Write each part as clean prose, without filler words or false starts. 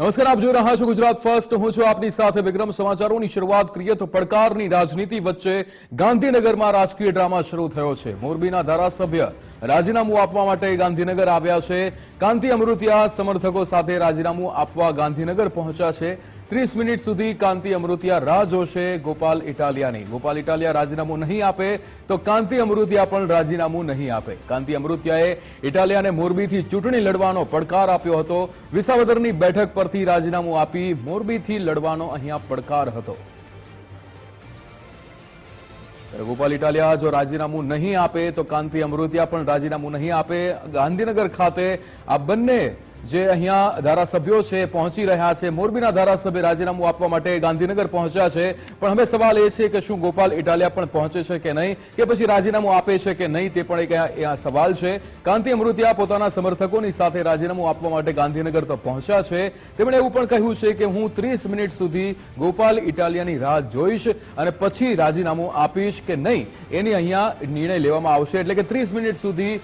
નમસ્કાર, આપ જોઈ રહ્યા છો ગુજરાત ફર્સ્ટ। હું છું આપની સાથે વિક્રમ। સમાચારોની શરૂઆત કરીએ તો પડકારની રાજનીતિ વચ્ચે ગાંધીનગરમાં રાજકીય ડ્રામા શરૂ થયો છે। મોરબીના ધારાસભ્ય રાજીનામું આપવા માટે ગાંધીનગર આવ્યા છે। કાંતિ અમૃતિયા સમર્થકો સાથે રાજીનામું આપવા ગાંધીનગર પહોંચ્યા છે। 30 મિનિટ સુધી કાંતિ અમૃતિયા રાહ જોશે ગોપાલ ઇટાલિયાની। ગોપાલ ઇટાલિયા રાજીનામું નહીં આપે તો કાંતિ અમૃતિયા પણ રાજીનામું નહીં આપે। કાંતિ અમૃતિયાએ ઇટાલિયાને મોરબીથી ચૂંટણી લડવાનો પડકાર આપ્યો હતો। વિસાવદરની બેઠક પરથી રાજીનામું આપી મોરબીથી લડવાનો અહીંયા પડકાર હતો। ગોપાલ ઇટાલિયા જો રાજીનામું નહીં આપે તો કાંતિ અમૃતિયા પણ રાજીનામું નહીં આપે। ગાંધીનગર ખાતે આ બંને જે અહીંયા ધારાસભ્યો છે પહોંચી રહ્યા છે। મોરબીના ધારાસભ્ય રાજીનામું આપવા માટે ગાંધીનગર પહોંચ્યા છે, પણ હવે સવાલ એ છે કે શું ગોપાલ ઇટાલિયા પણ પહોંચે છે કે નહીં, કે પછી રાજીનામું આપે છે કે નહીં, તે પણ એક સવાલ છે। કાંતિ અમૃતિયા પોતાના સમર્થકોની સાથે રાજીનામું આપવા માટે ગાંધીનગર તો પહોંચ્યા છે। તેમણે એવું પણ કહ્યું છે કે હું 30 મિનિટ સુધી ગોપાલ ઇટાલિયાની રાહ જોઈશ અને પછી રાજીનામું આપીશ કે નહીં એની અહીંયા નિર્ણય લેવામાં આવશે। એટલે કે 30 મિનિટ સુધી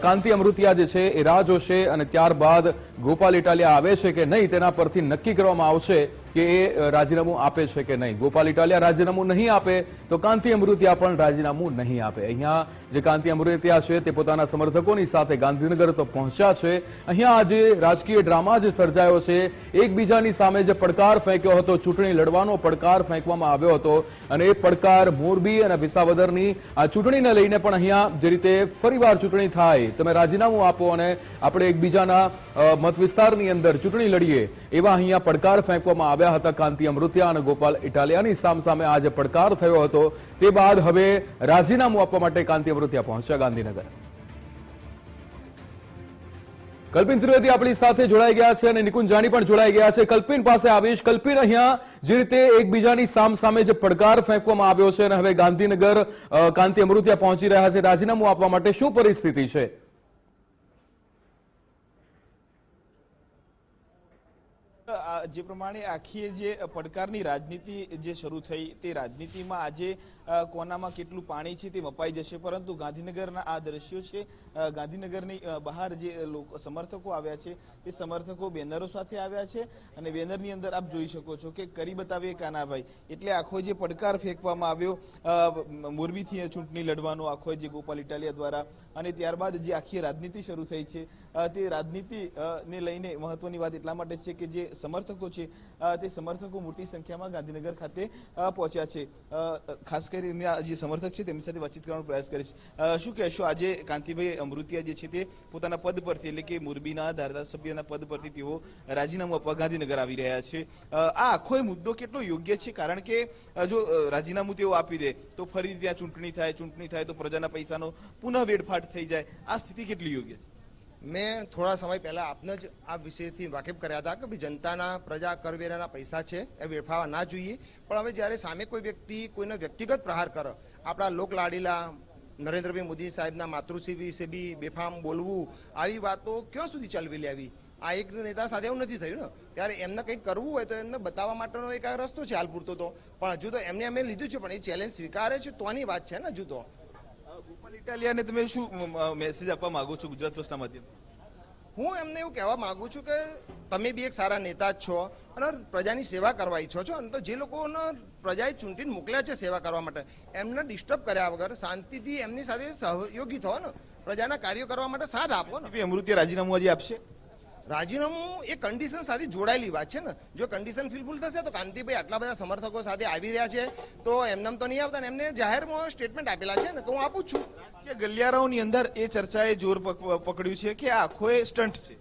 કાંતિ અમૃતિયા જે છે એ રાહ જોશે અને ત્યારબાદ ગોપાલ ઇટાલિયા આવે છે કે નહીં તેના પરથી નક્કી કરવામાં આવશે કે એ રાજીનામું આપે છે કે નહીં। ગોપાલ ઇટાલિયા રાજીનામું નહીં આપે તો કાંતિ અમૃતિયા પણ રાજીનામું નહીં આપે। અહીંયા જે કાંતિ અમૃતિયા છે તે પોતાના સમર્થકોની સાથે ગાંધીનગર તો પહોંચ્યા છે। અહીંયા આજે રાજકીય ડ્રામા જે સર્જાયો છે, એકબીજાની સામે જે પડકાર ફેંક્યો હતો, ચૂંટણી લડવાનો પડકાર ફેંકવામાં આવ્યો હતો અને એ પડકાર મોરબી અને વિસાવદરની આ ચૂંટણીને લઈને પણ અહીંયા જે રીતે ફરીવાર ચૂંટણી થાય, તમે રાજીનામું આપો અને આપણે એકબીજાના મત વિસ્તારની અંદર ચૂંટણી લડીએ, એવા અહીંયા પડકાર ફેંકવામાં આવ્યા હતા। કાંતિ અમૃતિયા અને ગોપાલ ઇટાલિયાની સામસામે આજે પડકાર થયો હતો। તે બાદ હવે રાજીનામું આપવા માટે કાંતિ અમૃતિયા પહોંચ્યા ગાંધીનગર। કલ્પિન ત્રિવેદી આપણી સાથે જોડાઈ ગયા છે અને નિકુંજ જાની પણ જોડાઈ ગયા છે। કલ્પિન પાસે આવીશ। કલ્પિન, અહીંયા જે રીતે એકબીજાની સામસામે જે પડકાર ફેંકવામાં આવ્યો છે અને હવે ગાંધીનગર કાંતિ અમૃતિયા પહોંચી રહ્યા છે રાજીનામું આપવા માટે, શું પરિસ્થિતિ છે? જે પ્રમાણે આખી જે પડકારની રાજનીતિ જે શરૂ થઈ તે રાજનીતિમાં આજે કોનામાં કેટલું પાણી છે તે મપાઈ જશે, પરંતુ ગાંધીનગરના આ દ્રશ્યો છે। ગાંધીનગરની બહાર જે સમર્થકો આવ્યા છે તે સમર્થકો બેનરો સાથે આવ્યા છે અને બેનરની અંદર આપ જોઈ શકો છો કે કરી બતાવીએ કાનાભાઈ, એટલે આખો જે પડકાર ફેંકવામાં આવ્યો મોરબીથી ચૂંટણી લડવાનો આખો જે ગોપાલ ઇટાલિયા દ્વારા, અને ત્યારબાદ જે આખી રાજનીતિ શરૂ થઈ છે તે રાજનીતિને લઈને મહત્વની વાત એટલા માટે છે કે જે સમર્થકો છે તે સમર્થકો મોટી સંખ્યામાં ગાંધીનગર ખાતે પહોંચ્યા છે। ખાસ કરીને જે સમર્થક છે તેમની સાથે વાતચીત કરવાનો પ્રયાસ કરીશ। શું કહેશો, આજે કાંતિભાઈ અમૃતિયા જે છે તે પોતાના પદ પરથી, એટલે કે મોરબીના ધારાસભ્યના પદ પરથી તેઓ રાજીનામું આપવા ગાંધીનગર આવી રહ્યા છે। આ આખો મુદ્દો કેટલો યોગ્ય છે? કારણ કે જો રાજીનામું તેઓ આપી દે તો ફરી ત્યાં ચૂંટણી થાય તો પ્રજાના પૈસાનો પુનઃ વેડફાટ થઈ જાય। આ સ્થિતિ કેટલી યોગ્ય છે? મેં થોડા સમય પહેલા આપને જ આ વિષયથી વાકેફ કર્યા હતા કે ભાઈ જનતાના પ્રજા કરવેરાના પૈસા છે એ વેડફાવા ના જોઈએ, પણ હવે જ્યારે સામે કોઈ વ્યક્તિ કોઈને વ્યક્તિગત પ્રહાર કરે, આપણા લોકલાડીલા નરેન્દ્રભાઈ મોદી સાહેબના માતૃશ્રી વિશે બી બેફામ બોલવું, આવી વાતો ક્યાં સુધી ચલવી લેવી? આ એક નેતા સાથે એવું નથી થયું ને, ત્યારે એમને કંઈક કરવું હોય તો એમને બતાવવા માટેનો એક રસ્તો છે હાલ પૂરતો તો, પણ હજુ તો એમને અમે લીધું છે, પણ એ ચેલેન્જ સ્વીકારે છે તોની વાત છે ને હજુ તો। ગોપાલ ઇટાલિયાને તમે શું મેસેજ આપવા માંગો છો ગુજરાત ફર્સ્ટના માધ્યમથી? હું એમને એવું કહેવા માંગુ છું કે તમે બી એક સારા નેતા જ છો અને પ્રજાની સેવા કરવા ઈચ્છો છો, અને તો જે લોકોને પ્રજાએ ચૂંટીને મોકલ્યા છે સેવા કરવા માટે, એમને ડિસ્ટર્બ કર્યા વગર શાંતિથી એમની સાથે સહયોગી થો ને, પ્રજાના કાર્યો કરવા માટે સાથ આપો ને। અમૃતિયા રાજીનામું આજે આપશે? રાજીનામું એ કન્ડિશન સાથે જોડાયેલી વાત છે ને, જો કન્ડિશન ફૂલફિલ થશે તો કાંતિભાઈ આટલા બધા સમર્થકો સાથે આવી રહ્યા છે તો એમને તો નહીં આવતા, ને એમને જાહેરમાં સ્ટેટમેન્ટ આપેલા છે ને કે હું આપું છું। રાજકીય ગલિયારાઓની અંદર એ ચર્ચાએ જોર પકડ્યું છે કે આખો એ સ્ટન્ટ છે।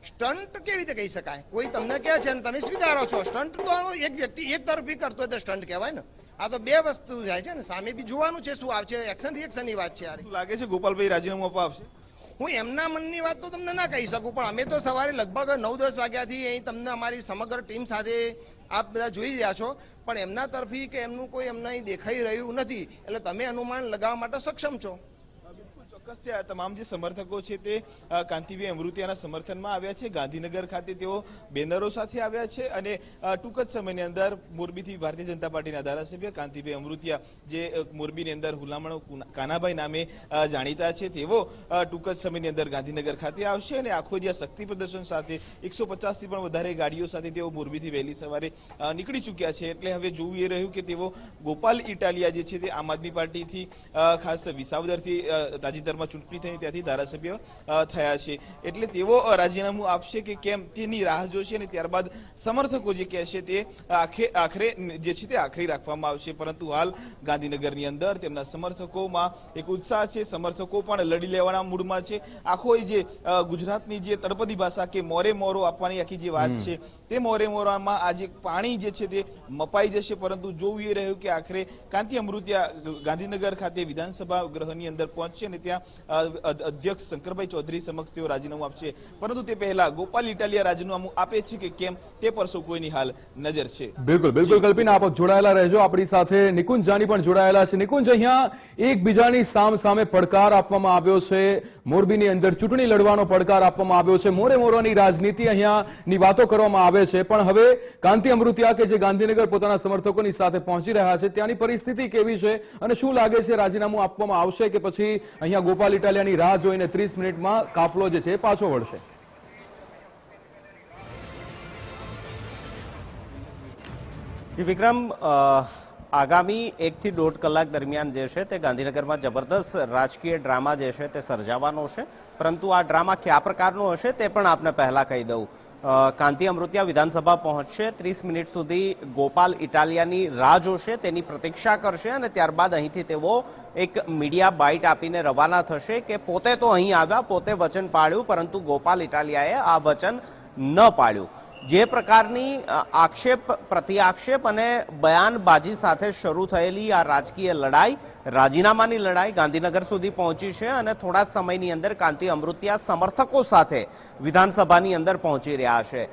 સ્ટન્ટ કેવી રીતે કહી શકાય? કોઈ તમને કહે છે ને તમે સ્વીકારો છો? સ્ટન્ટ તો એક વ્યક્તિ એક તરફી કરતો હોય તો સ્ટન્ટ કહેવાય ને। આ તો બે વસ્તુ જાય છે ને, સામે બી જોવાનું છે શું આવશે, એક્શન રિએક્શનની વાત છે। શું લાગે છે ગોપાલભાઈ રાજીનામું આપવા આવશે? હું એમના મનની વાત તો તમને ના કહી શકું, પણ અમે તો સવારે લગભગ 9-10 વાગ્યાથી અહીં તમને અમારી સમગ્ર ટીમ સાથે આપ બધા જોઈ રહ્યા છો, પણ એમના તરફી કે એમનું કોઈ એમને અહીં દેખાઈ રહ્યું નથી, એટલે તમે અનુમાન લગાવવા માટે સક્ષમ છો। ચોક્કસ આ તમામ જે સમર્થકો છે તે કાંતિભાઈ અમૃતિયાના સમર્થનમાં આવ્યા છે. ગાંધીનગર ખાતે તેઓ બેનરો સાથે આવ્યા છે અને ટૂંક જ સમયની અંદર મોરબીથી ભારતીય જનતા પાર્ટીના ધારાસભ્ય કાંતિભાઈ અમૃતિયા જે મોરબીની અંદર હુલામણો કાનાભાઈ નામે જાણીતા છે તેઓ ટૂંક જ સમયની અંદર ગાંધીનગર ખાતે આવશે અને આખો જે શક્તિ પ્રદર્શન સાથે 150 થી પણ વધારે ગાડીઓ સાથે તેઓ મોરબીથી વહેલી સવારે નીકળી ચૂક્યા છે. એટલે હવે જોવું એ રહ્યું કે તેઓ ગોપાલ ઇટાલિયા જે છે તે આમ આદમી પાર્ટીથી ખાસ વિસાવદરથી તાજેતરમાં ચૂંટણી થઈ ત્યાંથી ધારાસભ્ય થયા છે. એટલે તેઓ રાજીનામું આપશે કે કેમ તેની રાહ જોશે અને ત્યારબાદ સમર્થકો જે કહેશે તે આખરે જે છે તે આખરી રાખવામાં આવશે. પરંતુ હાલ ગાંધીનગરની અંદર તેમના સમર્થકોમાં એક ઉત્સાહ છે. સમર્થકો પણ લડી લેવાના મૂડમાં છે. આખો જે ગુજરાતની જે તળપદી ભાષા કે મોરે મોરો આપવાની આખી જે વાત છે તે મોરે મોરામાં આજે પાણી જે છે તે મપાઈ જશે. પરંતુ જોવું એ રહ્યું કે આખરે કાંતિ અમૃતિયા ગાંધીનગર ખાતે વિધાનસભા ગૃહની અંદર પહોંચશે અને ત્યાં અધ્યક્ષ શંકરભાઈ ચૌધરી સમક્ષ તેઓ રાજીનામું આપશે. પરંતુ તે પહેલા ગોપાલ ઇટાલિયા રાજીનામું આપે છે કે કેમ તે પર સૌ કોઈની હાલ નજર છે. બિલકુલ બિલકુલ કલ્પિના, આપ જોડાયેલા રહેજો. આપણી સાથે નિકુંજ જાની પણ જોડાયેલા છે. નિકુંજ, અહીંયા એકબીજાની સામે પડકાર આપવામાં આવ્યો છે. મોરબીની અંદર ચૂંટણી લડવાનો પડકાર આપવામાં આવ્યો છે. મોરે મોરોની રાજનીતિ અહીંયાની વાતો કરવામાં આવે છે. પણ હવે કાંતિ અમૃતિયા કે જે ગાંધીનગર પોતાના સમર્થકોની સાથે પહોંચી રહ્યા છે, ત્યાંની પરિસ્થિતિ કેવી છે અને શું લાગે છે, રાજીનામું આપવામાં આવશે કે પછી અહીંયા ગોપાલ ઇટાલિયાની રાહ જોઈને 30 મિનિટમાં કાફલો જે છે પાછો વળશે? જી વિક્રમ, આગામી 1 થી 1.5 કલાક દરમિયાન જે છે તે ગાંધીનગરમાં જબરદસ્ત રાજકીય ડ્રામા જે છે તે સર્જાવાનો છે. પરંતુ આ ડ્રામા કયા પ્રકારનો હશે તે પણ આપને પહેલા કહી દઉં. કાંતિ અમૃતિયા વિધાનસભા પહોંચશે, 30 મિનિટ સુધી ગોપાલ ઇટાલિયાની રાહ જોશે, તેની પ્રતીક્ષા કરશે અને ત્યારબાદ અહીંથી તેઓ એક મીડિયા બાઇટ આપીને રવાના થશે કે પોતે તો અહીં આવ્યા, પોતે વચન પાળ્યું, પરંતુ ગોપાલ ઇટાલિયાએ આ વચન ન પાળ્યું. જે પ્રકારની આક્ષેપ પ્રતિઆક્ષેપ અને બયાનબાજી સાથે શરૂ થયેલી આ રાજકીય લડાઈ, રાજીનામાની લડાઈ ગાંધીનગર સુધી પહોંચી છે અને થોડા જ સમયની અંદર કાંતિ અમૃતિયા સમર્થકો સાથે વિધાનસભાની અંદર પહોંચી રહ્યા છે.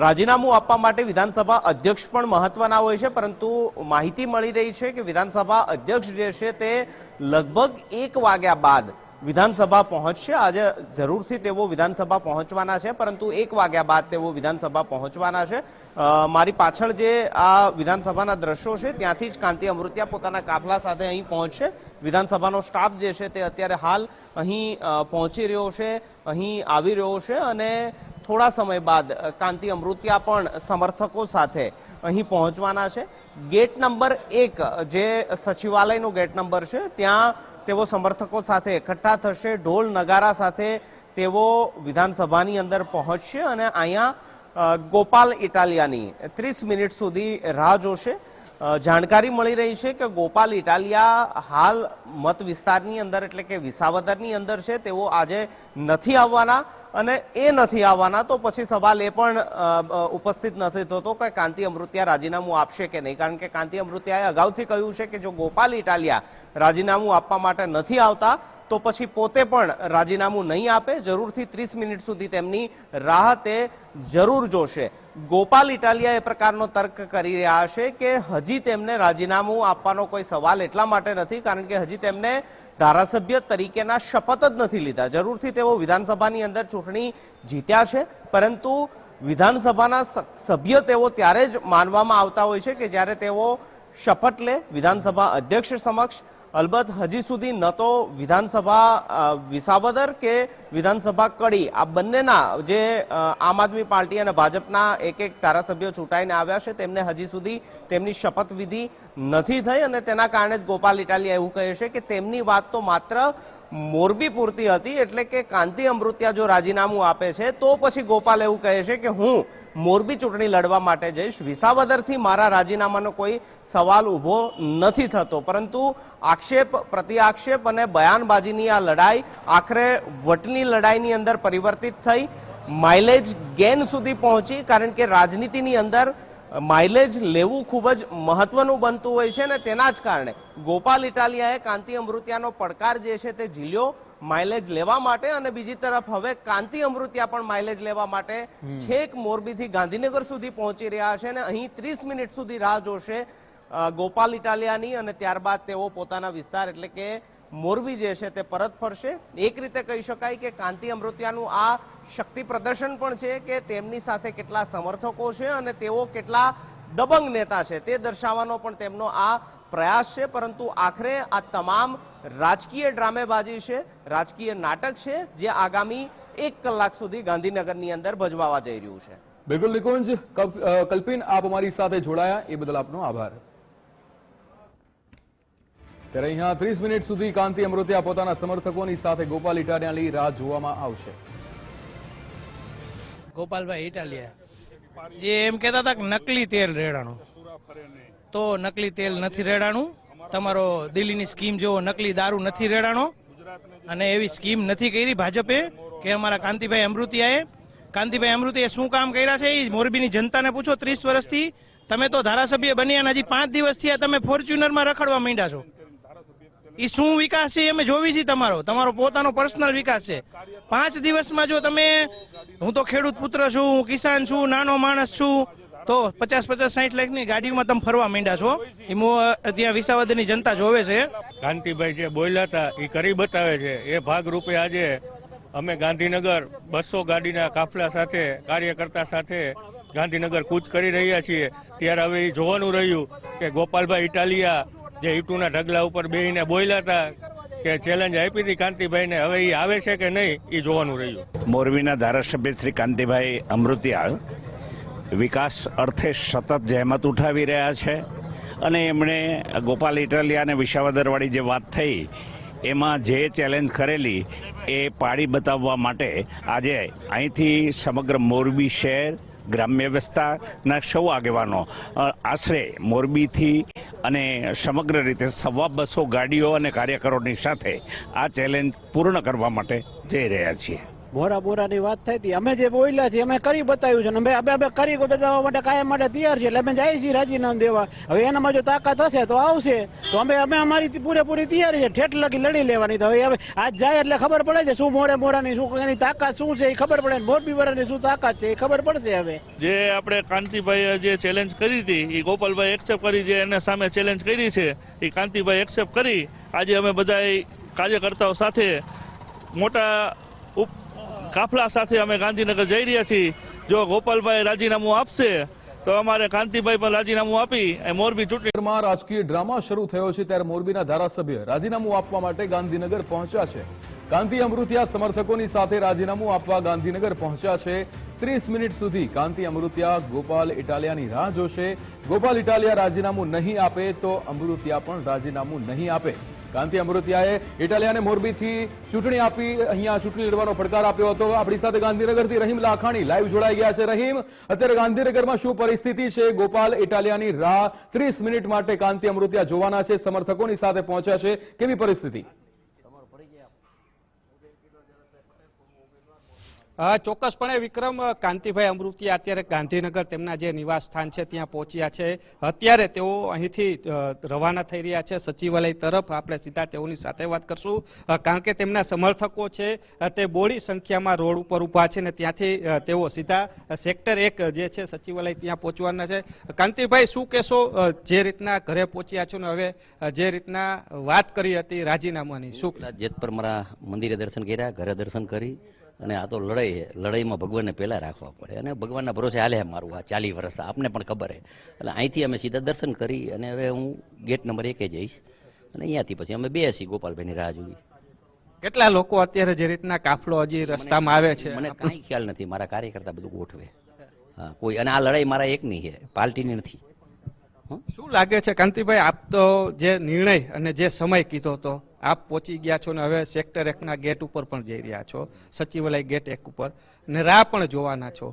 રાજીનામું આપવા માટે વિધાનસભા અધ્યક્ષ પણ મહત્વના હોય છે, પરંતુ માહિતી મળી રહી છે કે વિધાનસભા અધ્યક્ષ જે છે તે લગભગ 1 વાગ્યા બાદ વિધાનસભા પહોંચશે. આજે જરૂરથી તેઓ વિધાનસભા પહોંચવાના છે, પરંતુ 1 વાગ્યા બાદ તેઓ વિધાનસભા પહોંચવાના છે. મારી પાછળ જે આ વિધાનસભાના દ્રશ્યો છે ત્યાંથી જ કાંતિ અમૃતિયા પોતાના કાફલા સાથે અહીં પહોંચશે. વિધાનસભાનો સ્ટાફ જે છે તે અત્યારે હાલ અહીં પહોંચી રહ્યો છે, અહીં આવી રહ્યો છે અને થોડા સમય બાદ કાંતિ અમૃતિયા પણ સમર્થકો સાથે અહીં પહોંચવાના છે. ગેટ નંબર 1 જે સચિવાલયનો ગેટ નંબર છે ત્યાં તેઓ સમર્થકો સાથે એકઠા થશે. ઢોલ નગારા સાથે તેઓ વિધાનસભાની અંદર પહોંચશે અને અહીંયા ગોપાલ ઇટાલિયાની 30 મિનિટ સુધી રાહ જોશે. જાણકારી મળી રહી છે કે ગોપાલ ઇટાલિયા હાલ મત વિસ્તારની અંદર એટલે કે વિસાવદરની અંદર છે. તેઓ આજે નથી આવવાના અને એ નથી આવવાના તો પછી સવાલ એ પણ ઉપસ્થિત નથી થતો કે કાંતિ અમૃતિયા રાજીનામું આપશે કે નહીં. કારણ કે કાંતિ અમૃતિયાએ અગાઉથી કહ્યું છે કે જો ગોપાલ ઇટાલિયા રાજીનામું આપવા માટે નથી આવતા તો પછી પોતે પણ રાજીનામું નહીં આપે. જરૂરથી 30 મિનિટ સુધી તેમની રાહ તે જરૂર જોશે. ગોપાલ ઇટાલિયા એ પ્રકારનો તર્ક કરી રહ્યા છે કે હજી તેમને રાજીનામું આપવાનો કોઈ સવાલ એટલા માટે નથી કારણ કે હજી તેમને ધારાસભ્ય તરીકેના શપથ જ નથી લીધા. જરૂરથી તેઓ વિધાનસભાની અંદર ચૂંટણી જીત્યા છે, પરંતુ વિધાનસભાના સભ્ય તેઓ ત્યારે જ માનવામાં આવતા હોય છે કે જ્યારે તેઓ શપથ લે વિધાનસભા અધ્યક્ષ સમક્ષ. અલબત્ત હજી સુધી ન તો વિધાનસભા વિસાવદર કે વિધાનસભા કડી આ બંનેના જે આમ આદમી પાર્ટી અને ભાજપના એક ધારાસભ્યો ચૂંટાઈને આવ્યા છે તેમને હજી સુધી તેમની શપથવિધિ નથી થઈ અને તેના કારણે જ ગોપાલ ઇટાલિયા એવું કહે છે કે તેમની વાત તો માત્ર મોરબી પૂરતી હતી. એટલે કે કાંતિ અમૃતિયા જો રાજીનામું આપે છે તો પછી ગોપાલ એવું કહે છે કે હું મોરબી ચૂંટણી લડવા માટે જઈશ. વિસાવદરથી મારા રાજીનામાનો કોઈ સવાલ ઊભો નથી થતો. પરંતુ આક્ષેપ પ્રતિઆક્ષેપ અને બયાનબાજીની આ લડાઈ આખરે વટની લડાઈની અંદર પરિવર્તિત થઈ, માઇલેજ ગેન સુધી પહોંચી. કારણ કે રાજનીતિની અંદર માઇલેજ લેવું ખૂબ જ મહત્વનું બનતું હોય છે અને તેના જ કારણે ગોપાલ ઇટાલિયાએ કાંતિ અમૃતિયાનો પડકાર જે છે તે ઝીલ્યો માઇલેજ લેવા માટે અને બીજી તરફ હવે કાંતિ અમૃતિયા પણ માઇલેજ લેવા માટે છેક મોરબીથી ગાંધીનગર સુધી પહોંચી રહ્યા છે અને અહીં 30 મિનિટ સુધી રાહ જોશે ગોપાલ ઇટાલિયાની અને ત્યારબાદ તેઓ પોતાના વિસ્તાર એટલે કે મોરબી જે છે તે પરત ફરશે. એક રીતે કહી શકાય કે કાંતિ અમૃતિયાનું આ શક્તિ પ્રદર્શન પણ છે કે તેમની સાથે કેટલા સમર્થકો છે અને તેઓ કેટલા દબંગ નેતા છે તે દર્શાવવાનો પણ તેમનો આ પ્રયાસ છે. પરંતુ આખરે આ તમામ રાજકીય ડ્રામેબાજી છે, રાજકીય નાટક છે, જે આગામી 1 કલાક સુધી ગાંધીનગરની અંદર ભજવાવા જઈ રહ્યું છે. બિલકુલ નિકુંજ, કલ્પિન, આપ અમારી સાથે જોડાયા એ બદલ આપનો આભાર. ત્યારે અહીંયા 30 મિનિટ સુધી કાંતિ અમૃતિયા પોતાના સમર્થકોની સાથે ગોપાલ ઇટાલિયાની રાહ જોવામાં આવશે. ગોપાલભાઈ ઇટાલિયા એ એમ કહેતા હતા કે નકલી તેલ રેડાણું, તો નકલી તેલ નથી રેડાણું. તમારો દિલ્હીની સ્કીમ જેવો નકલી દારૂ નથી રેડાણો અને એવી સ્કીમ નથી કરી ભાજપે કે અમારા કાંતિભાઈ અમૃતિયાએ શું કામ કર્યા છે એ મોરબીની જનતાને પૂછો. 30 વર્ષથી તમે તો ધારાસભ્ય બન્યા અને હજી 5 દિવસ થયા તમે ફોર્ચ્યુનરમાં રખડવા માંડ્યા છો. એ શું વિકાસ છે અમે જોવી છે. તમારો પોતાનો પર્સનલ વિકાસ છે. 5 દિવસમાં જો તમે, હું તો ખેડૂત પુત્ર છું, હું કિસાન છું, નાનો માણસ છું, તો 50-60 લાખની ગાડીઓમાં તમે ફરવા માંડ્યા છો. એ ત્યાં વિસાવદરની જનતા જોવે છે. કાંતિભાઈ જે બોલ્યા હતા એ કરી બતાવે છે. એ ભાગરૂપે આજે અમે ગાંધીનગર 200 ગાડીના કાફલા સાથે, કાર્યકર્તા સાથે ગાંધીનગર કૂચ કરી રહ્યા છીએ. ત્યારે હવે એ જોવાનું રહ્યું કે ગોપાલભાઈ ઇટાલિયા જે ઈટુના ઢગલા ઉપર બેહીને બોલ્યા હતા કે ચેલેન્જ આપી હતી કાંતિભાઈને, હવે એ આવે છે કે નહીં એ જોવાનું રહ્યું. મોરબીના ધારાસભ્ય શ્રી કાંતિભાઈ અમૃતિયા વિકાસ અર્થે સતત જહેમત ઉઠાવી રહ્યા છે અને એમણે ગોપાલ ઇટાલિયા અને વિસાવદરવાળી જે વાત થઈ એમાં જે ચેલેન્જ કરેલી એ પાડી બતાવવા માટે આજે અહીંથી સમગ્ર મોરબી શહેર, ગ્રામ્ય વિસ્તારના સૌ આગેવાનો આશરે મોરબીથી અને સમગ્ર રીતે 250 ગાડીઓ અને કાર્યકરોની સાથે આ ચેલેન્જ પૂર્ણ કરવા માટે જઈ રહ્યા છીએ. બોરાની વાત થઈ હતી, અમે જે બોલ્યા છીએ અમે કરી બતાવ્યું છે. અમે કરી બતાવવા માટે કાયમ માટે તૈયાર છે. એટલે અમે જઈએ છીએ રાજીનામું દેવા. હવે એનામાં જો તાકાત હશે તો આવશે, તો અમે અમારી પૂરેપૂરી તૈયારી છે. ઠેઠ લગી લડી લેવાની. તો હવે આજ જાય એટલે ખબર પડે છે શું મોરાની શું એની તાકાત શું છે એ ખબર પડે. મોરબી વાળાની શું તાકાત છે એ ખબર પડશે. હવે જે આપણે કાંતિભાઈએ જે ચેલેન્જ કરી હતી એ ગોપાલભાઈ એક્સેપ્ટ કરી, જે એને સામે ચેલેન્જ કરી છે એ કાંતિભાઈ એક્સેપ્ટ કરી. આજે અમે બધા કાર્યકર્તાઓ સાથે મોટા કાફલા સાથે અમે ગાંધીનગર જઈ રહ્યા છીએ. જો ગોપાલભાઈ રાજીનામું આપશે તો અમારે કાંતિભાઈ પણ રાજીનામું આપી મોરબી ચૂંટણીમાં રાજકીય ડ્રામા શરૂ થયો છે ત્યારે મોરબીના ધારાસભ્ય રાજીનામું આપવા માટે ગાંધીનગર પહોંચ્યા છે. કાંતિ અમૃતિયા સમર્થકોની સાથે રાજીનામું આપવા ગાંધીનગર પહોંચ્યા છે. 30 મિનિટ સુધી કાંતિ અમૃતિયા ગોપાલ ઇટાલિયાની રાહ જોશે. ગોપાલ ઇટાલિયા રાજીનામું નહીં આપે તો અમૃતિયા પણ રાજીનામું નહીં આપે. કાંતિ અમૃતિયાએ ઇટાલિયાને મોરબીથી ચૂંટણી આપી અહીંયા ચૂંટણી લડવાનો પડકાર આપ્યો હતો. આપણી સાથે ગાંધીનગરથી રહીમ લાખાણી લાઈવ જોડાઈ ગયા છે. રહીમ, અત્યારે ગાંધીનગરમાં શું પરિસ્થિતિ છે? ગોપાલ ઇટાલિયાની રાહ 30 મિનિટ માટે કાંતિ અમૃતિયા જોવાના છે, સમર્થકોની સાથે પહોંચ્યા છે. કેવી પરિસ્થિતિ? ચોક્કસપણે વિક્રમ, કાંતિભાઈ અમૃતિયા અત્યારે ગાંધીનગર તેમના જે નિવાસ સ્થાન છે ત્યાં પહોંચ્યા છે. અત્યારે તેઓ અહીંથી રવાના થઈ રહ્યા છે સચિવાલય તરફ. આપણે સીધા તેઓની સાથે વાત કરશું, કારણ કે તેમના સમર્થકો છે તે બોડી સંખ્યામાં રોડ ઉપર ઊભા છે ને ત્યાંથી તેઓ સીધા સેક્ટર 1 જે છે સચિવાલય ત્યાં પહોંચવાના છે. કાંતિભાઈ, શું કહેશો? જે રીતના ઘરે પહોંચ્યા છો ને હવે જે રીતના વાત કરી હતી રાજીનામાની, શું? જેતપર મારા મંદિરે દર્શન કર્યા, ઘરે દર્શન કરી, અને આ તો લડાઈમાં ભગવાનને પહેલા રાખવા પડે અને ભગવાનના ભરોસે હાલે મારું આ 40 વર્ષ, આપને પણ ખબર છે. એટલે અહીંથી અમે સીધા દર્શન કરી અને હવે હું ગેટ નંબર 1 જઈશ અને અહીંયાથી પછી અમે બેસી ગોપાલભાઈની રાહ જોઈ. કેટલા લોકો અત્યારે જે રીતના કાફલો હજી રસ્તામાં આવે છે મને કાંઈ ખ્યાલ નથી. મારા કાર્યકર્તા બધું ગોઠવે. હા, કોઈ, અને આ લડાઈ મારા એકની છે, પાર્ટીની નથી. શું લાગે છે કાંતિભાઈ, આપ તો જે નિર્ણય અને જે સમય કીધો હતો આપ પહોંચી ગયા છો ને હવે સેક્ટર 1 ગેટ ઉપર પણ જઈ રહ્યા છો, સચિવાલય ગેટ 1 ઉપર, ને રાહ પણ જોવાના છો.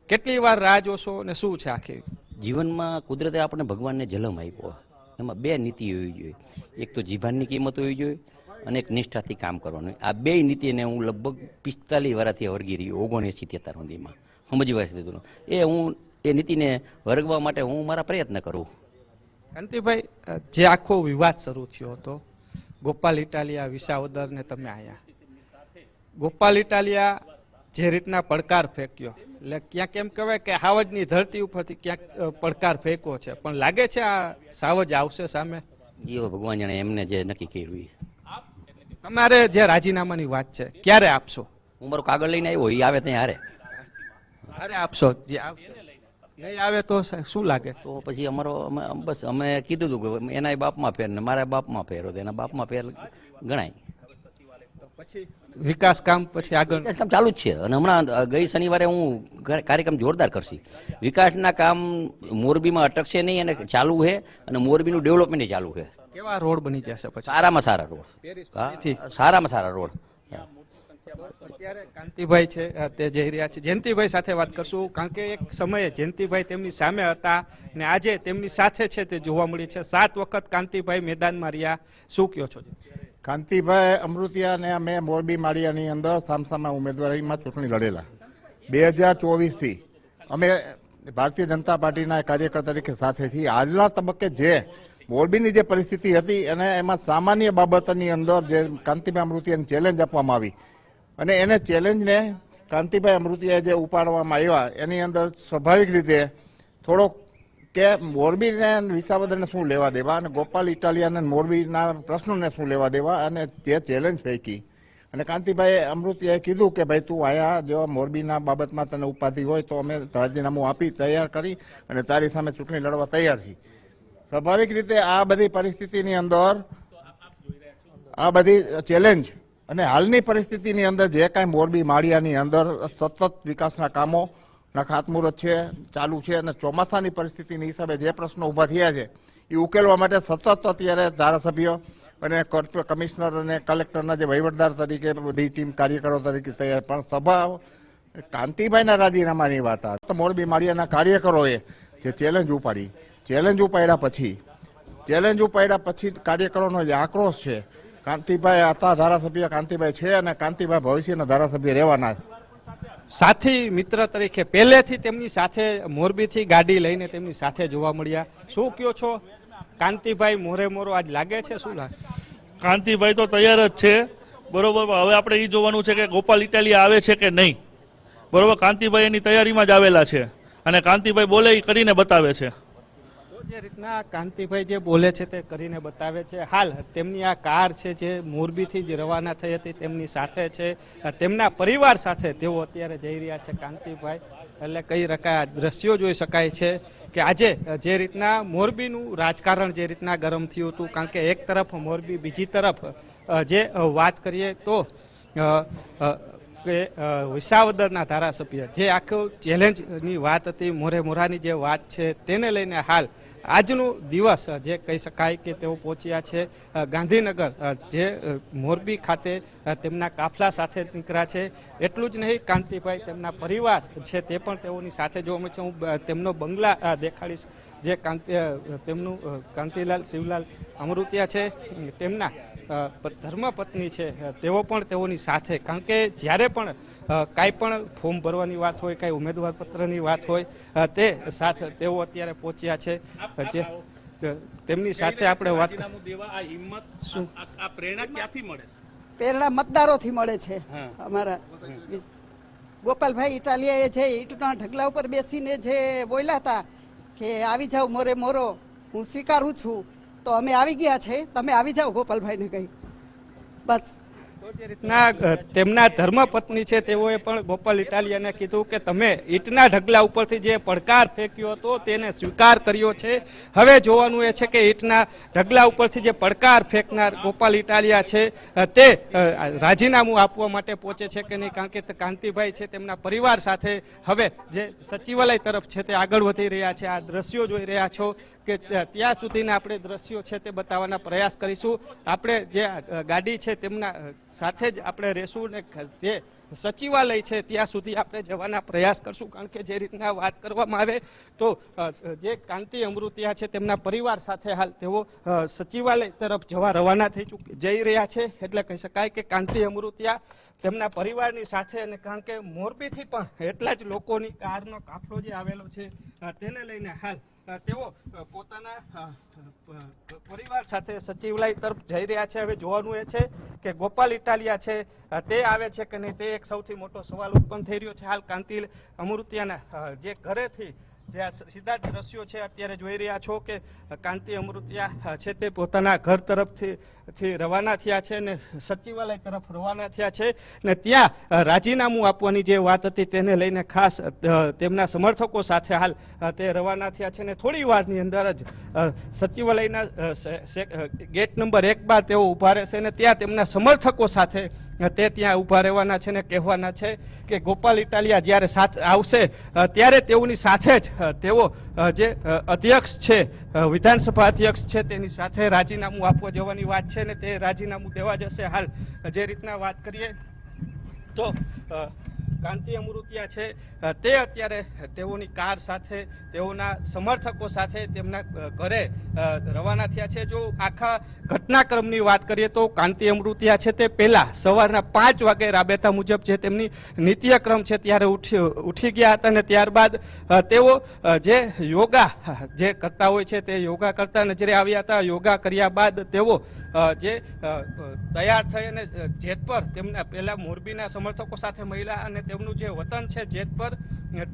કેટલી વાર રાહ જોશો ને શું છે આખી? જીવનમાં કુદરતે આપણે ભગવાનને જન્મ આપ્યો, એમાં 2 નીતિ હોવી જોઈએ. એક તો જીભાનની કિંમત હોવી જોઈએ અને એક નિષ્ઠાથી કામ કરવાનું. આ 2 નીતિને હું લગભગ 45 વર્ષથી વળગી રહ્યો, 79-83 સુધીમાં સમજવા દીધું. એ નીતિને વર્ગવા માટે હું મારા પ્રયત્ન કરું. કાંતિભાઈ, જે આખો વિવાદ શરૂ થયો હતો ગોપાલ ઇટાલિયા વિસાવદર ને તમે આયા, ગોપાલ ઇટાલિયા જે રીતના પડકાર ફેંક્યો, એટલે ક્યાંક એમ કહેવાય કે સાવજની ધરતી ઉપરથી ક્યાંક પડકાર ફેંક્યો છે, પણ લાગે છે આ સાવજ આવશે સામે? એ ભગવાન જાણે એમને જે નક્કી કર્યું એ. તમારે જે રાજીનામાની વાત છે ક્યારે આપશો? હું મારું કાગળ લઈને આવ્યો, એ આવે ત્યાં હારે ક્યારે આપશો? જે આવશે નહીં આવે તો શું લાગે? તો પછી અમારો બસ અમે કીધું હતું કે એના બાપમાં ફેર ને મારા બાપમાં ફેર હતો, એના બાપમાં ફેર ગણાય. પછી વિકાસ કામ પછી આગળ વિકાસ કામ ચાલુ જ છે અને હમણાં ગઈ શનિવારે હું કાર્યક્રમ જોરદાર કરશી. વિકાસના કામ મોરબીમાં અટકશે નહીં અને ચાલુ છે અને મોરબીનું ડેવલપમેન્ટ ચાલુ છે. કેવા રોડ બની જશે પછી? સારામાં સારા રોડ, સારામાં સારા રોડ. અત્યારે કાંતિભાઈ છે તે જઈ રહ્યા છે. જયંતિભાઈ સાથે વાત કરશું, કારણ કે એક સમયે જયંતિભાઈ તેમની સામે હતા ને આજે તેમની સાથે છે તે જોવા મળી છે. 7 વખત કાંતિભાઈ મેદાનમાં રહ્યા. શું કહો છો? કાંતિભાઈ અમૃતિયાને અમે મોરબી માળિયાની અંદર સામસામા ઉમેદવારીમાં ચૂંટણી લડેલા. 2024થી અમે ભારતીય જનતા પાર્ટીના કાર્યકર તરીકે સાથે છીએ. આજના તબક્કે જે મોરબીની જે પરિસ્થિતિ હતી અને એમાં સામાન્ય બાબતની અંદર જે કાંતિભાઈ અમૃતિયાને ચેલેન્જ આપવામાં આવી અને એને ચેલેન્જને કાંતિભાઈ અમૃતિયાએ જે ઉપાડવામાં આવ્યા એની અંદર સ્વાભાવિક રીતે થોડોક કે મોરબીને વિસાવદરને શું લેવા દેવા અને ગોપાલ ઇટાલિયાને મોરબીના પ્રશ્નોને શું લેવા દેવા અને જે ચેલેન્જ ફેંકી અને કાંતિભાઈ અમૃતિયાએ કીધું કે ભાઈ તું અહીંયા જો મોરબીના બાબતમાં તને ઉપાધિ હોય તો અમે રાજીનામું આપી તૈયાર કરી અને તારી સામે ચૂંટણી લડવા તૈયાર છીએ. સ્વાભાવિક રીતે આ બધી પરિસ્થિતિની અંદર આ બધી ચેલેન્જ અને હાલની પરિસ્થિતિની અંદર જે કાંઈ મોરબી માળિયાની અંદર સતત વિકાસના કામો ના ખાતમુહૂર્ત છે ચાલુ છે અને ચોમાસાની પરિસ્થિતિની હિસાબે જે પ્રશ્નો ઊભા થયા છે એ ઉકેલવા માટે સતત અત્યારે ધારાસભ્યો અને કમિશનર અને કલેક્ટરના જે વહીવટદાર તરીકે બધી ટીમ કાર્યકરો તરીકે તૈયાર પણ સભા કાંતિભાઈના રાજીનામાની વાત આવે તો મોરબી માળિયાના કાર્યકરોએ જે ચેલેન્જ ઉપાડ્યા પછી કાર્યકરોનો જે આક્રોશ છે, કાંતિભાઈ હતા ધારાસભ્ય, કાંતિભાઈ છે અને કાંતિભાઈ ભવિષ્યના ધારાસભ્ય રહેવાના. સાથી મિત્ર તરીકે પહેલેથી તેમની સાથે મોરબીથી ગાડી લઈને તેમની સાથે જોવા મળ્યા. શું કહો છો કાંતિભાઈ મોરે આજ લાગે છે? શું લાગે? કાંતિભાઈ તો તૈયાર જ છે, બરોબર. હવે આપણે એ જોવાનું છે કે ગોપાલ ઇટાલિયા આવે છે કે નહીં, બરોબર. કાંતિભાઈ એની તૈયારીમાં જ આવેલા છે અને કાંતિભાઈ બોલે એ કરીને બતાવે છે. જે રીતના કાંતિભાઈ જે બોલે છે તે કરીને બતાવે છે. હાલ તેમની આ કાર છે જે મોરબીથી જ રવાના થઈ હતી તેમની સાથે છે, તેમના પરિવાર સાથે તેઓ અત્યારે જઈ રહ્યા છે કાંતિભાઈ. એટલે કઈ રકાય દ્રશ્યો જોઈ શકાય છે કે આજે જે રીતના મોરબીનું રાજકારણ જે રીતના ગરમ થયું હતું, કારણ કે એક તરફ મોરબી, બીજી તરફ જે વાત કરીએ તો કે વિસાવદરના ધારાસભ્ય જે આખું ચેલેન્જની વાત હતી, મોરાની જે વાત છે તેને લઈને હાલ આજનો દિવસ જે કહી શકાય કે તેઓ પહોંચ્યા છે ગાંધીનગર, જે મોરબી ખાતે તેમના કાફલા સાથે નીકળ્યા છે. એટલું જ નહીં, કાંતિભાઈ તેમના પરિવાર છે તે પણ તેઓની સાથે જોવા મળે છે. હું તેમનો બંગલા દેખાડીશ, જે તેમનું કાંતિલાલ શિવલાલ અમૃતિયા છે, તેમના ધર્મપત્ની છે, તેઓ પણ તેઓની સાથે. કારણ કે જ્યારે પણ કાંઈ પણ ફોર્મ ભરવાની વાત હોય, કાંઈ ઉમેદવાર પત્રની વાત હોય, તે સાથે તેઓ અત્યારે પહોંચ્યા છે. જે તેમની સાથે આપણે વાત શું આ પ્રેરણા ક્યાંથી મળે છે? પ્રેરણા મતદારોથી મળે છે. અમારા ગોપાલભાઈ ઇટાલિયાએ જે ઈંટના ઢગલા ઉપર બેસીને જે બોલ્યા હતા કે આવી જાઓ મોરો, હું સ્વીકારું છું, તો અમે આવી ગયા છે, તમે આવી જાઓ ગોપાલભાઈને કહી. બસ જે રીતના તેમના ધર્મપત્ની છે તેઓએ પણ ગોપાલ ઇટાલિયાને કીધું કે તમે ઈંટના ઢગલા ઉપરથી જે પડકાર ફેંક્યો હતો તેને સ્વીકાર કર્યો છે. હવે જોવાનું એ છે કે ઈંટના ઢગલા ઉપરથી જે પડકાર ફેંકનાર ગોપાલ ઇટાલિયા છે તે રાજીનામું આપવા માટે પહોંચે છે કે નહીં, કારણ કે કાંતિભાઈ છે તેમના પરિવાર સાથે હવે જે સચિવાલય તરફ છે તે આગળ વધી રહ્યા છે. આ દ્રશ્યો જોઈ રહ્યા છો કે ત્યાં સુધીના આપણે દ્રશ્યો છે તે બતાવવાના પ્રયાસ કરીશું. આપણે જે ગાડી છે તેમના સાથે જ આપણે રહેશું ને જે સચિવાલય છે ત્યાં સુધી આપણે જવાના પ્રયાસ કરશું. કારણ કે જે રીતના વાત કરવામાં આવે તો જે કાંતિ અમૃતિયા છે તેમના પરિવાર સાથે હાલ તેઓ સચિવાલય તરફ જવા રવાના જઈ રહ્યા છે. એટલે કહી શકાય કે કાંતિ અમૃતિયા તેમના પરિવારની સાથે, અને કારણ કે મોરબીથી પણ એટલા જ લોકોની કારનો કાફલો જે આવેલો છે તેને લઈને હાલ તેઓ પોતાના પરિવાર સાથે સચિવાલય તરફ જઈ રહ્યા છે. હવે જોવાનું એ છે કે ગોપાલ ઇટાલિયા છે તે આવે છે કે નહીં, તે એક સૌથી મોટો સવાલ ઉત્પન્ન થઈ રહ્યો છે. હાલ કાંતિ અમૃતિયાના જે ઘરેથી જે આ સીધા જ દ્રશ્યો છે અત્યારે જોઈ રહ્યા છો કે કાંતિ અમૃતિયા છે તે પોતાના ઘર તરફથી રવાના થયા છે ને સચિવાલય તરફ રવાના થયા છે ને ત્યાં રાજીનામું આપવાની જે વાત હતી તેને લઈને ખાસ તેમના સમર્થકો સાથે હાલ તે રવાના થયા છે ને થોડી વારની અંદર જ સચિવાલયના ગેટ નંબર 1 બાર તેઓ ઊભા રહેશે ને ત્યાં તેમના સમર્થકો સાથે તે ત્યાં ઊભા રહેવાના છે ને કહેવાના છે કે ગોપાલ ઇટાલિયા જ્યારે આવશે ત્યારે તેઓની સાથે જ તેઓ જે અધ્યક્ષ છે વિધાનસભા અધ્યક્ષ છે તેની સાથે રાજીનામું આપવા જવાની વાત છે ને તે રાજીનામું દેવા જશે. હાલ જે રીતના વાત કરીએ તો કાંતિ અમૃતિયા છે તે અત્યારે તેઓની કાર સાથે તેઓના સમર્થકો સાથે તેમના ઘરે રવાના થયા છે. જો આખા ઘટનાક્રમની વાત કરીએ તો કાંતિ અમૃતિયા છે તે પહેલા સવારના 5 વાગે રાબેતા મુજબ જે તેમની નિત્યક્રમ છે ત્યારે ઉઠી ગયા હતા અને ત્યારબાદ તેઓ જે યોગા જે કરતા હોય છે તે યોગા કરતા નજરે આવ્યા હતા. યોગા કર્યા બાદ તેઓ જે તૈયાર થઈ અને જેતપર તેમના પહેલા મોરબીના સમર્થકો સાથે મહિલા અને તેમનું જે વતન છે જેતપર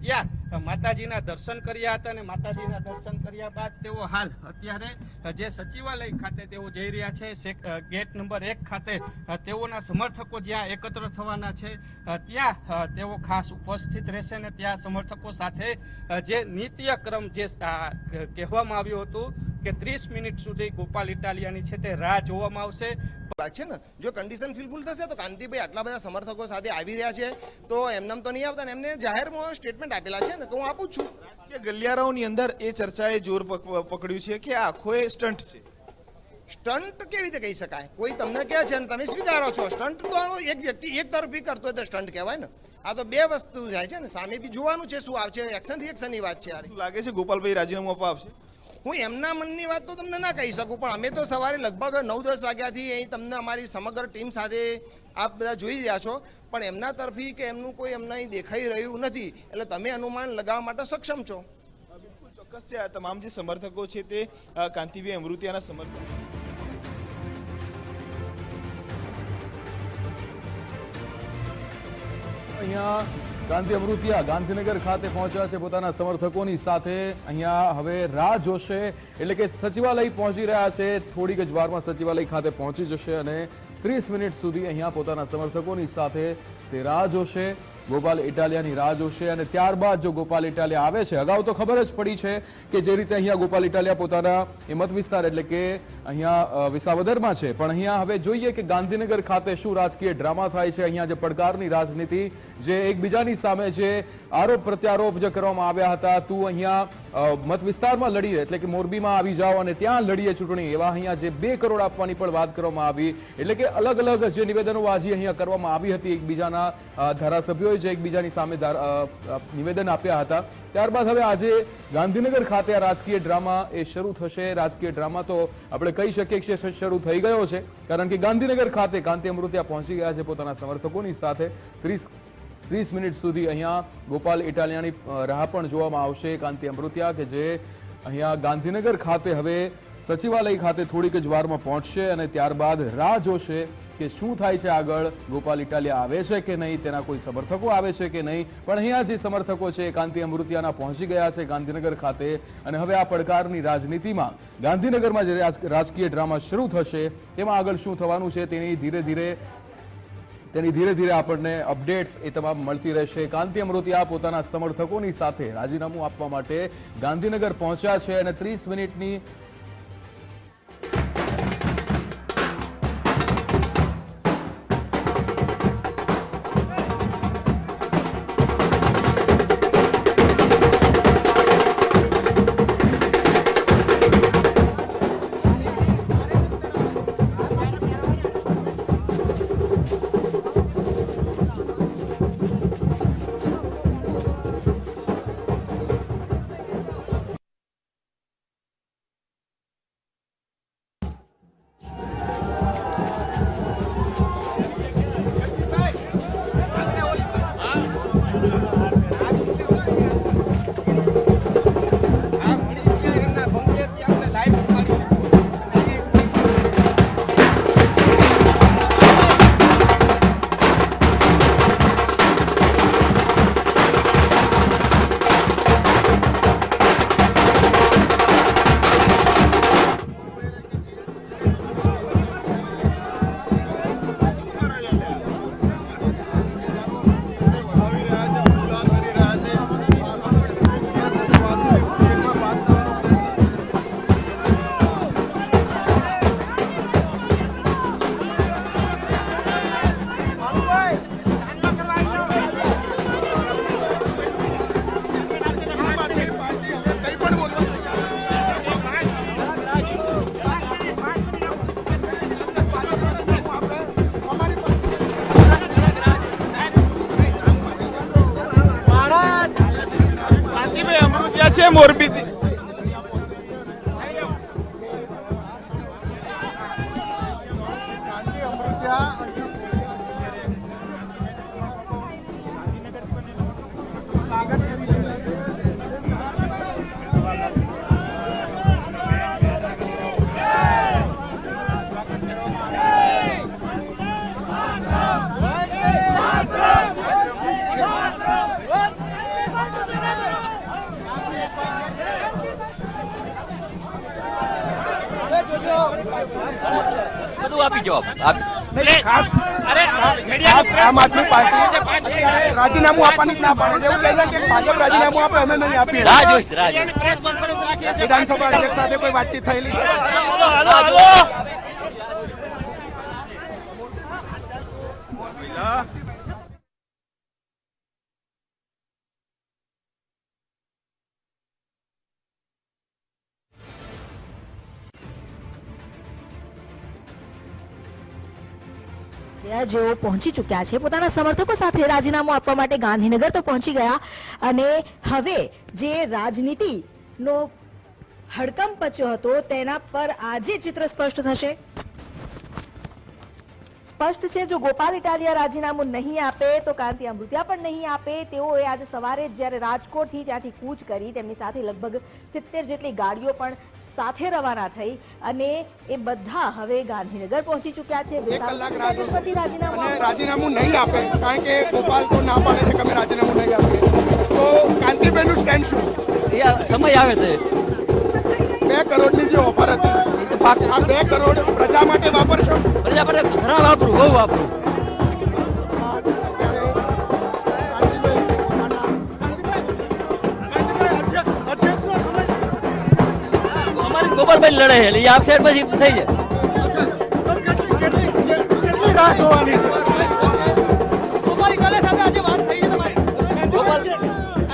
ત્યાં માતાજીના દર્શન કર્યા હતા અને માતાજીના દર્શન કર્યા બાદ તેઓ હાલ અત્યારે જે સચિવાલય ખાતે તેઓ જઈ રહ્યા છે. ગેટ નંબર 1 ખાતે તેઓના સમર્થકો જ્યાં એકત્ર થવાના છે ત્યાં તેઓ ખાસ ઉપસ્થિત રહેશે અને ત્યાં સમર્થકો સાથે જે નિત્યક્રમ જે કહેવામાં આવ્યું હતું કે 30 મિનિટ સુધી ગોપાલ ઇટાલિયાની છે તે રાહ જોવામાં આવશે. છે ને જો કન્ડિશન ફિલફુલ થશે તો કાંતિભાઈ આટલા બધા સમર્થકો સાથે આવી રહ્યા છે તો એમનેમ તો નહીં આવતા ને એમને જાહેરમાં સ્ટેટમેન્ટ આપેલા છે ને કે હું આપું છું. રાજકીય ગલિયારાઓની અંદર એ ચર્ચાએ જોર પકડ્યું છે કે આ આખો એ સ્ટન્ટ છે. સ્ટન્ટ કેવી રીતે કહી શકાય? કોઈ તમને કહે છે ને તમે સ્વીકારો છો. સ્ટન્ટ તો એક વ્યક્તિ એક તરફી કરતો હોય તો સ્ટન્ટ કહેવાય ને. આ તો બે વસ્તુ થાય છે ને, સામે બી જોવાનું છે શું આવશે. એક્શન રિએક્શનની વાત છે. શું લાગે છે ગોપાલભાઈ રાજીનામું આપવા આવશે? હું એમના મનની વાત તો તમને ના કહી શકું, પણ અમે તો સવારે લગભગ 9-10 વાગ્યાથી અહીં તમને અમારી સમગ્ર ટીમ સાથે આપ બધા જોઈ રહ્યા છો, પણ એમના તરફી કે એમનું કોઈ એમને અહીં દેખાઈ રહ્યું નથી, એટલે તમે અનુમાન લગાવવા માટે સક્ષમ છો. બિલકુલ ચોક્કસ છે. આ તમામ જે સમર્થકો છે તે કાંતિભાઈ અમૃતિયાના સમર્થકો. અહીંયા કાંતિ અમૃતિયા ગાંધીનગર ખાતે પહોંચ્યા છે પોતાના સમર્થકોની સાથે. અહીંયા હવે રાહ જોશે, એટલે કે સચિવાલય પહોંચી રહ્યા છે. થોડીક જ વારમાં સચિવાલય ખાતે પહોંચી જશે અને 30 મિનિટ સુધી અહીંયા પોતાના સમર્થકોની સાથે તે રાહ જોશે. ગોપાલ ઇટાલિયાની રાહ જોશે અને ત્યારબાદ જો ગોપાલ ઇટાલિયા આવે છે, અગાઉ તો ખબર જ પડી છે કે જે રીતે અહીંયા ગોપાલ ઇટાલિયા પોતાના એ મત વિસ્તાર એટલે કે અહીંયા વિસાવદરમાં છે, પણ અહીંયા હવે જોઈએ કે ગાંધીનગર ખાતે શું રાજકીય ડ્રામા થાય છે. અહીંયા જે પડકારની રાજનીતિ, જે એકબીજાની સામે જે આરોપ પ્રત્યારોપ જે કરવામાં આવ્યા હતા, તું અહીંયા મત વિસ્તારમાં લડીએ એટલે કે મોરબીમાં આવી જાઓ અને ત્યાં લડીએ ચૂંટણી, એવા અહીંયા જે 2 કરોડ આપવાની પણ વાત કરવામાં આવી. એટલે કે અલગ અલગ જે નિવેદનોબાજી અહીંયા કરવામાં આવી હતી એકબીજાના ધારાસભ્યોએ જે એકબીજાની સામે નિવેદન આપ્યા હતા. ત્યારબાદ હવે આજે ગાંધીનગર ખાતે આ રાજકીય ડ્રામા એ શરૂ થશે. રાજકીય ડ્રામા તો આપણે કહી શકીએ કે શરૂ થઈ ગયો છે, કારણ કે ગાંધીનગર ખાતે કાંતિ અમૃતિયા પહોંચી ગયા છે પોતાના સમર્થકોની સાથે. 30 મિનિટ સુધી અહીંયા ગોપાલ ઇટાલિયાની રાહ પણ જોવામાં આવશે. કાંતિ અમૃતિયા કે જે અહીંયા ગાંધીનગર ખાતે હવે સચિવાલય ખાતે થોડીક જ વારમાં પહોંચશે અને ત્યારબાદ રાહ જોશે કે શું થાય છે આગળ. ગોપાલ ઇટાલિયા આવે છે કે નહીં, તેના કોઈ સમર્થકો આવે છે કે નહીં, પણ અહીંયા જે સમર્થકો છે કાંતિ અમૃતિયાના પહોંચી ગયા છે ગાંધીનગર ખાતે. અને હવે આ પડકારની રાજનીતિમાં ગાંધીનગરમાં જે રાજકીય ડ્રામા શરૂ થશે તેમાં આગળ શું થવાનું છે તેની ધીરે ધીરે આપણને અપડેટ્સ એ તમામ મળતી રહેશે. કાંતિ અમૃતિયા પોતાના સમર્થકોની સાથે રાજીનામું આપવા માટે ગાંધીનગર પહોંચ્યા છે અને 30 મિનિટની મોરબીથી બધું આપી જવાબ ખાસ આમ આદમી પાર્ટી રાજીનામું આપવાની જ ના પાડે છે. એવું કહે છે કે ભાજપ રાજીનામું આપે અમે નહીં આપીએ. વિધાનસભા અધ્યક્ષ સાથે કોઈ વાતચીત થયેલી છે? જેઓ પહોંચી ચૂક્યા છે પોતાના સમર્થકો સાથે રાજીનામું આપવા માટે ગાંધીનગર તો પહોંચી ગયા અને હવે જે રાજનીતિનો હડકંપ પચ્યો હતો તેના પર આજે ચિત્ર સ્પષ્ટ થશે. સ્પષ્ટ છે જો ગોપાલ ઇટાલિયા રાજીનામું નહીં આપે તો કાંતિ અમૃતિયા પણ નહીં આપે. તેઓએ આજે સવારે જ્યારે રાજકોટથી ત્યાંથી કૂચ કરી તેમની સાથે લગભગ 70 જેટલી ગાડીઓ પણ સાથે રવાના થઈ અને એ બધા હવે ગાંધીનગર પહોંચી ચૂક્યા છે. રાજીનામું નહીં આપે કારણ કે ગોપાલ તો ના પાડે છે કે અમે રાજીનામું નહીં આપીએ. તો કાંતિબેનનું સ્ટેન્ડ શું? સમય આવે તો 2 કરોડની જે ઓફર હતી આ 2 કરોડ પ્રજા માટે વાપરશો? પ્રજા માટે ઘણા વાપરું, બહુ વાપરું. ગોપાલભાઈ લડે છે આપ સાઈડ પછી થઈ જાય. કેટલી રાહ જોવાની છે? ગોપાલ ઇટાલિયા સાથે આજે વાત થઈ છે તમારી?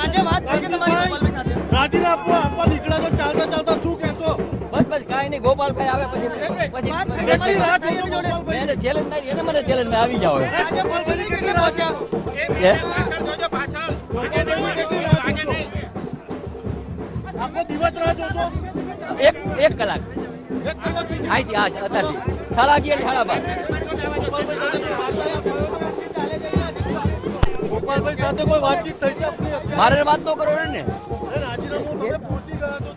આજે વાત થઈ છે તમારી ગોપાલભાઈ સાથે? રાજીનામું આપવા નીકળ્યા તો ચાલતા ચાલતા શું કહેશો? બસ કાંઈ નહીં, ગોપાલભાઈ આવે પછી તમારી વાત થઈ એની જોડે. એને ચેલેન્જ મારી, એને મને ચેલેન્જ માં આવી જાવ. આજે પહોંચી કેટલે પહોંચ્યા? આપણે દિવસ રાહ જોશો? એક કલાક અહીંથી આજ અત્યારથી 11:30 ગોપાલભાઈ સાથે કોઈ વાતચીત થઈ છે? મારે વાત તો કરો ને. રાજીનામું તમે પહોંચી ગયા તો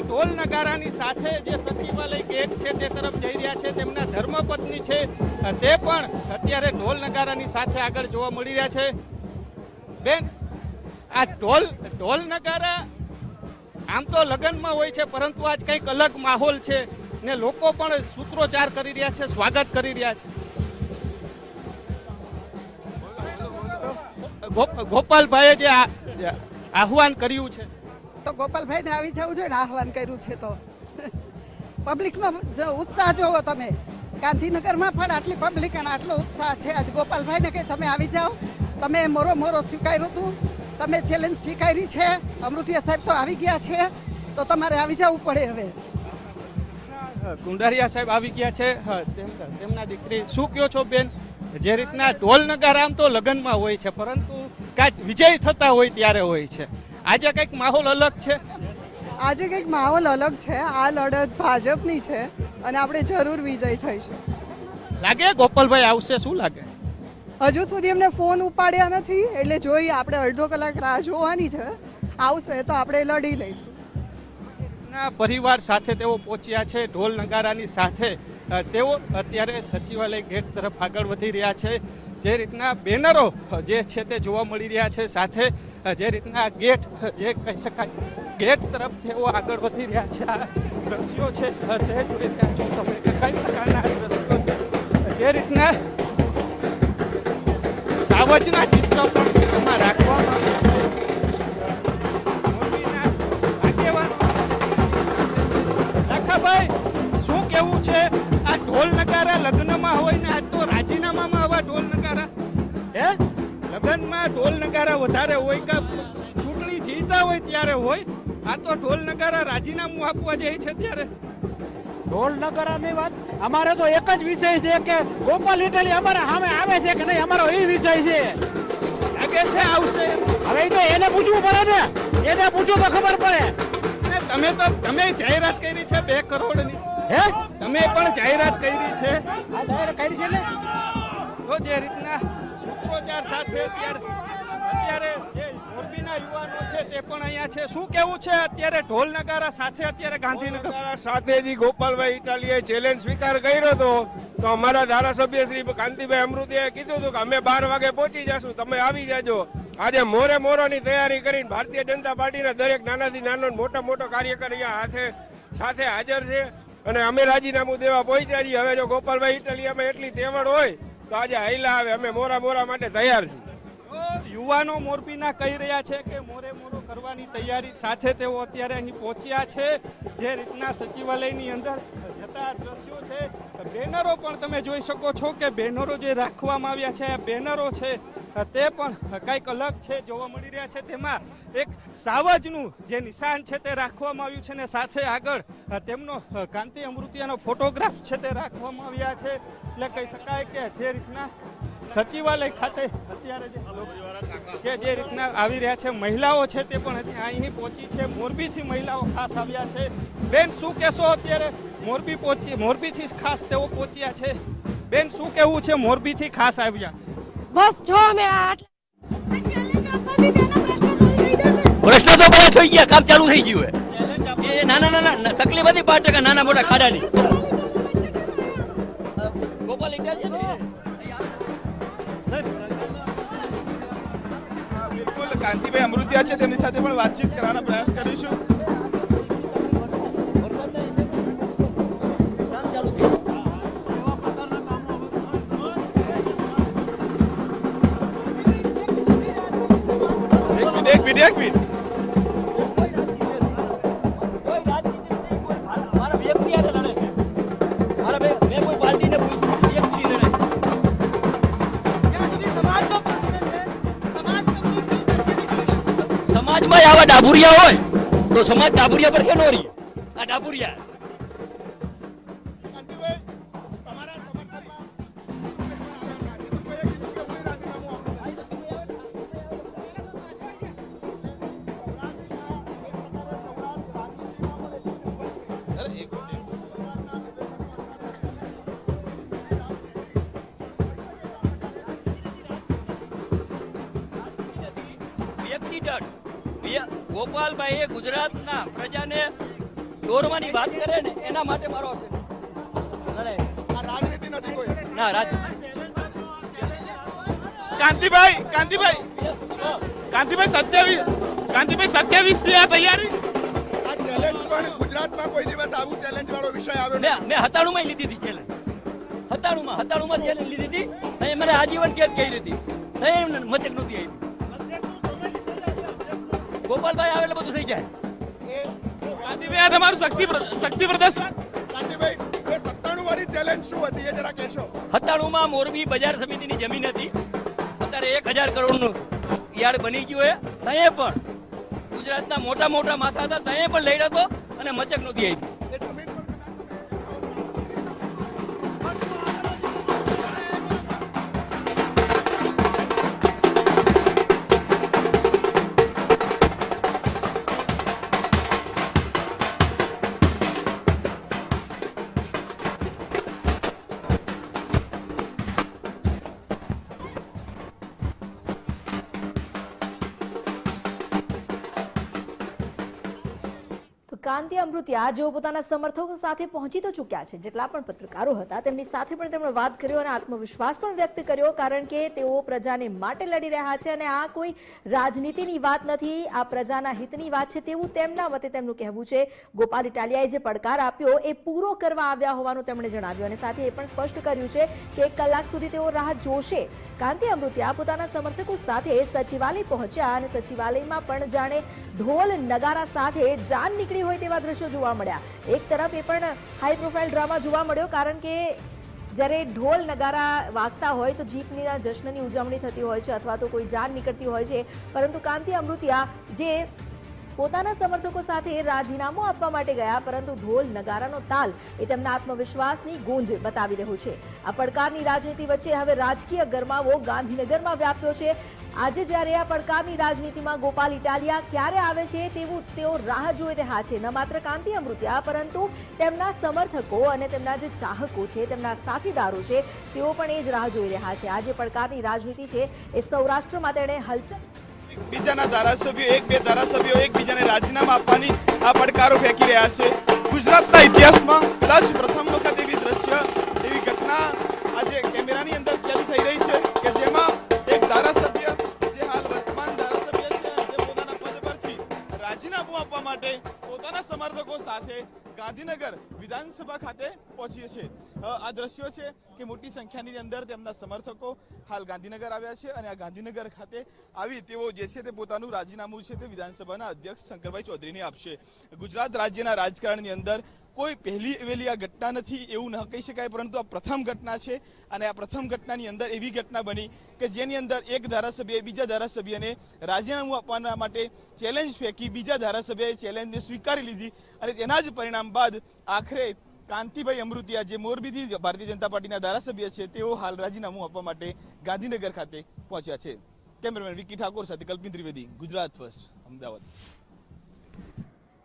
ઢોલ નગારાની સાથે જે સચિવાલય ગેટ છે તે તરફ જઈ રહ્યા છે. તેમના ધર્મપત્ની છે તે પણ અત્યારે ઢોલ નગારાની સાથે આગળ જોવા મળી રહ્યા છે. બેન, આ ઢોલ નગારા આમ તો લગ્નમાં હોય છે પરંતુ આજ કંઈક અલગ માહોલ છે ને લોકો પણ સૂત્રોચ્ચાર કરી રહ્યા છે, સ્વાગત કરી રહ્યા છે. ગોપાલભાઈએ જે આહવાન કર્યું છે તો ગોપાલભાઈને આવી જવું જોઈએ ને, આહવાન કર્યું છે તો પબ્લિકનો ઉત્સાહ જોવો તમે. ગાંધીનગરમાં પણ આટલી પબ્લિક અને આટલો ઉત્સાહ છે. આજ ગોપાલભાઈને કહે તમે આવી જાઓ, તમે મોરો સ્વીકાર્યું હતું, તમે ચેલેન્જ સ્વીકારી છે, અમૃતિયા સાહેબ તો આવી ગયા છે તો તમારે આવી જવું પડે. હવે કુંડારિયા સાહેબ આવી ગયા છે, તેમના દીકરી. શું કહો છો બેન? જે રીતના ઢોલ નગારા આમ તો લગ્નમાં હોય છે પરંતુ કાંઈક વિજય થતા હોય ત્યારે હોય છે, આજે કંઈક માહોલ અલગ છે. આજે કંઈક માહોલ અલગ છે. આ લડત ભાજપની છે અને આપણે જરૂર વિજય થઈશું. લાગે ગોપાલભાઈ આવશે? શું લાગે? હજુ સુધી એમને ફોન ઉપાડ્યા નથી, એટલે જોઈએ. આપણે અડધો કલાક રાહ જોવાની છે. આવશે તો આપણે લડી લઈશું. પરિવાર સાથે તેઓ પહોંચ્યા છે, ઢોલ નગારાની સાથે તેઓ અત્યારે સચિવાલય ગેટ તરફ આગળ વધી રહ્યા છે. જે રીતના બેનરો જે છે તે જોવા મળી રહ્યા છે, સાથે જે રીતના ગેટ જે કહી શકાય ગેટ તરફ તેઓ આગળ વધી રહ્યા છે. આ દ્રશ્યો છે તે જોઈ રહ્યા છો તમે કે કઈ પ્રકારના દ્રશ્યો છે. જે રીતના સાવજના ચિત્ર પણ એમાં રાખવામાં શું કેવું છે? આ ઢોલ નગારા લગ્નમાં હોય ને આજ તો રાજીનામામાં આવા ઢોલ નગારા હે? લગ્નમાં ઢોલ નગારા વધારે હોય કે ચૂંટણી જીતા હોય ત્યારે હોય? આ તો ઢોલ નગારા રાજીનામું આપવા જાય છે ત્યારે. ઢોલ નગારાની વાત અમારે તો એક જ વિષય છે કે ગોપાલ ઇટાલિયા અમારા સામે આવે છે કે નહીં, અમારો એ વિષય છે. લાગે છે આવશે? હવે તો એને પૂછવું પડે ને, એને પૂછવું તો ખબર પડે. તમે જાહેરાત કરી છે 2 કરોડની. હે? તમે પણ જાહેરાત કરી છે? આ જાહેરાત કરી છે ને. તો જે રીતના સૂત્રોચ્ચાર સાથે અત્યારે જે મોરબીના યુવાનો છે તે પણ અહીંયા છે. શું કેવું છે અત્યારે ઢોલ નગારા સાથે? અત્યારે ગાંધીનગર સાથે જે ગોપાલભાઈ ઇટાલિયાએ ચેલેન્જ સ્વીકાર કર્યો હતો, તો અમારા ધારાસભ્ય શ્રી કાંતિભાઈ અમૃતિયાએ કીધું હતું કે અમે 12 વાગે પહોંચી જશું, તમે આવી જાજો. આજે મોરોની તૈયારી કરીને ભારતીય જનતા પાર્ટીના દરેક નાનાથી નાનો મોટો કાર્યકર અહીંયા સાથે હાજર છે અને અમે રાજીનામું દેવા પહોંચ્યા છીએ. હવે જો ગોપાલભાઈ ઇટાલિયામાં એટલી તેવડ હોય તો આજે હાઈલા આવે. અમે મોરા માટે તૈયાર છીએ. યુવાનો મોરબીના કહી રહ્યા છે કે મોરો કરવાની તૈયારી સાથે તેઓ અત્યારે અહીં પહોંચ્યા છે. જે રીતના સચિવાલયની અંદર જતા દ્રશ્યો છે, બેનરો પણ તમે જોઈ શકો છો કે બેનરો જે રાખવામાં આવ્યા છે, બેનરો છે તે પણ કંઈક અલગ છે જોવા મળી રહ્યા છે. તેમાં એક સાવજનું જે નિશાન છે તે રાખવામાં આવ્યું છે ને સાથે આગળ તેમનો કાંતિ અમૃતિયાનો ફોટોગ્રાફ છે તે રાખવામાં આવ્યા છે. એટલે કહી શકાય કે જે રીતના સચિવાલય ખાતે અત્યારે જે રીતના આવી રહ્યા છે મહિલાઓ છે તે પણ અહીં પહોંચી છે. મોરબીથી મહિલાઓ ખાસ આવ્યા છે. બેન શું કહેશો? અત્યારે મોરબીથી ખાસ તેઓ પહોંચ્યા છે. બેન શું કહેવું છે? મોરબીથી ખાસ આવ્યા. બસ જો અમે પ્રશ્ન તો બધા થઈ ગયા, કામ ચાલુ થઈ ગયું. એ નાના તકલીફ હતી 5% નાના મોટા ખાડાની. ગોપાલ બિલકુલ કાંતિભાઈ અમૃતિયા છે, તેમની સાથે પણ વાતચીત કરવાનો પ્રયાસ કરીશું. એક મિનિટ સમાજમાં આવા ડાબુરિયા હોય તો સમાજ ડાબુરિયા પર કેનો રહી? આ ડાબુરિયા ગોપાલભાઈ ગુજરાતના પ્રજાને દોરવાની વાત કરે ને એના માટે મારો રાજનીતિ નથી કોઈ. ના કાંતિભાઈ 27 ની આ તૈયારી. આ ચેલેન્જ પણ ગુજરાતમાં કોઈ દિવસ આવું ચેલેન્જ વાળો વિષય આવ્યો નથી. મેં 97 માં લીધી હતી ચેલેન્જ. 97 માં ચેલેન્જ લીધી હતી અને મને આજીવન કેદ કરી હતી. મચક નહોતી આવી. ગોપાલભાઈ આવે એટલે બધું થઈ જાય. કાંતિભાઈ આ તમારું શક્તિ પ્રદર્શન. કાંતિભાઈ એ 97 વાળી ચેલેન્જ શું હતી એ જરા કહેશો? 97 માં મોરબી બજાર સમિતિની જમીન હતી. અત્યારે 1000 કરોડનું યાર્ડ બની ગયું. તયે પણ ગુજરાતના મોટા માથા હતા, તયે પણ લઈ રહ્યો અને મચક નહોતી આવી. કાંતિ અમૃતિયા જેઓ પોતાના સમર્થકો સાથે પહોંચી તો ચૂક્યા છે, જેટલા પણ પત્રકારો હતા તેમની સાથે પણ તેમણે વાત કર્યો અને આત્મવિશ્વાસ પણ વ્યક્ત કર્યો, કારણ કે તેઓ પ્રજાને માટે લડી રહ્યા છે અને આ કોઈ રાજનીતિની વાત નથી, આ પ્રજાના હિતની વાત છે તેવું તેમના મતે તેમનું કહેવું છે. ગોપાલ ઇટાલિયાએ જે પડકાર આપ્યો એ પૂરો કરવા આવ્યા હોવાનું તેમણે જણાવ્યું અને સાથે એ પણ સ્પષ્ટ કર્યું છે કે 1 કલાક સુધી તેઓ રાહ જોશે. કાંતિ અમૃતિયા પોતાના સમર્થકો સાથે સચિવાલય પહોંચ્યા અને સચિવાલયમાં પણ જાણે ઢોલ નગારા સાથે જાન નીકળી હોય તેવા દ્રશ્યો જોવા મળ્યા. એક તરફ એ પણ હાઈ પ્રોફાઇલ ડ્રામા જોવા મળ્યો, કારણ કે જ્યારે ઢોલ નગારા વાગતા હોય તો જીતની જશ્નની ઉજવણી થતી હોય છે અથવા તો કોઈ જાન નીકળતી હોય છે, પરંતુ કાંતિ અમૃતિયા જે પોતાના સમર્થકો સાથે રાજીનામું આપવા માટે ગયા, પરંતુ ઢોલ નગારાનો તાલ એ તેમના આત્મવિશ્વાસની ગૂંજ બતાવી રહ્યું છે. આ પડકારની રાજનીતિ વચ્ચે હવે રાજકીય ગરમાવો ગાંધીનગરમાં વ્યાપ્યો છે. આજે જ્યારે આ પડકારની રાજનીતિમાં ગોપાલ ઇટાલિયા ક્યારે આવે છે તેવું તેઓ રાહ જોઈ રહ્યા છે. ન માત્ર કાંતિ અમૃતિયા પરંતુ તેમના સમર્થકો અને તેમના જે ચાહકો છે, તેમના સાથીદારો છે, તેઓ પણ એ જ રાહ જોઈ રહ્યા છે. આ જે પડકારની રાજનીતિ છે એ સૌરાષ્ટ્રમાં તેણે હલચલ બીજાના ધારાસભ્યો, 1-2 ધારાસભ્યો એકબીજાને રાજીનામા આપવાની આ પડકારો ફેંકી રહ્યા છે. ગુજરાતના ઇતિહાસમાં કદાચ પ્રથમ વખત એવી દ્રશ્ય, એવી ઘટના આજે કેમેરાની અંદર કેદ થઈ રહી છે કે જેમાં એક ધારાસભ્ય જે હાલ વર્તમાન ધારાસભ્ય છે, જે પોતાના પદ પરથી રાજીનામું આપવા માટે પોતાના સમર્થકો સાથે ગાંધીનગર વિધાનસભા ખાતે પહોંચીએ છે. આ દ્રશ્યો છે કે મોટી સંખ્યાની અંદર તેમના સમર્થકો હાલ ગાંધીનગર આવ્યા છે અને આ ગાંધીનગર ખાતે આવી તેઓ જે છે તે પોતાનું રાજીનામું છે તે વિધાનસભાના અધ્યક્ષ શંકરભાઈ ચૌધરીને આપશે. ગુજરાત રાજ્યના રાજકારણની અંદર કોઈ પહેલી વેલી આ ઘટના નથી એવું ન કહી શકાય, પરંતુ આ પ્રથમ ઘટના છે અને આ પ્રથમ ઘટનાની અંદર એવી ઘટના બની કે જેની અંદર એક ધારાસભ્યએ બીજા ધારાસભ્યને રાજીનામું આપવાના માટે ચેલેન્જ ફેંકી, બીજા ધારાસભ્યએ ચેલેન્જને સ્વીકારી લીધી અને તેના જ પરિણામ બાદ આખરે કાંતિભાઈ અમૃતિયા જે મોરબીથી ભારતીય જનતા પાર્ટીના ધારાસભ્ય છે તેઓ હાલ રાજીનામું આપવા માટે ગાંધીનગર ખાતે પહોંચ્યા છે. કેમેરામેન વિકી ઠાકોર સાથે કલ્પિન ત્રિવેદી, ગુજરાત ફર્સ્ટ, અમદાવાદ.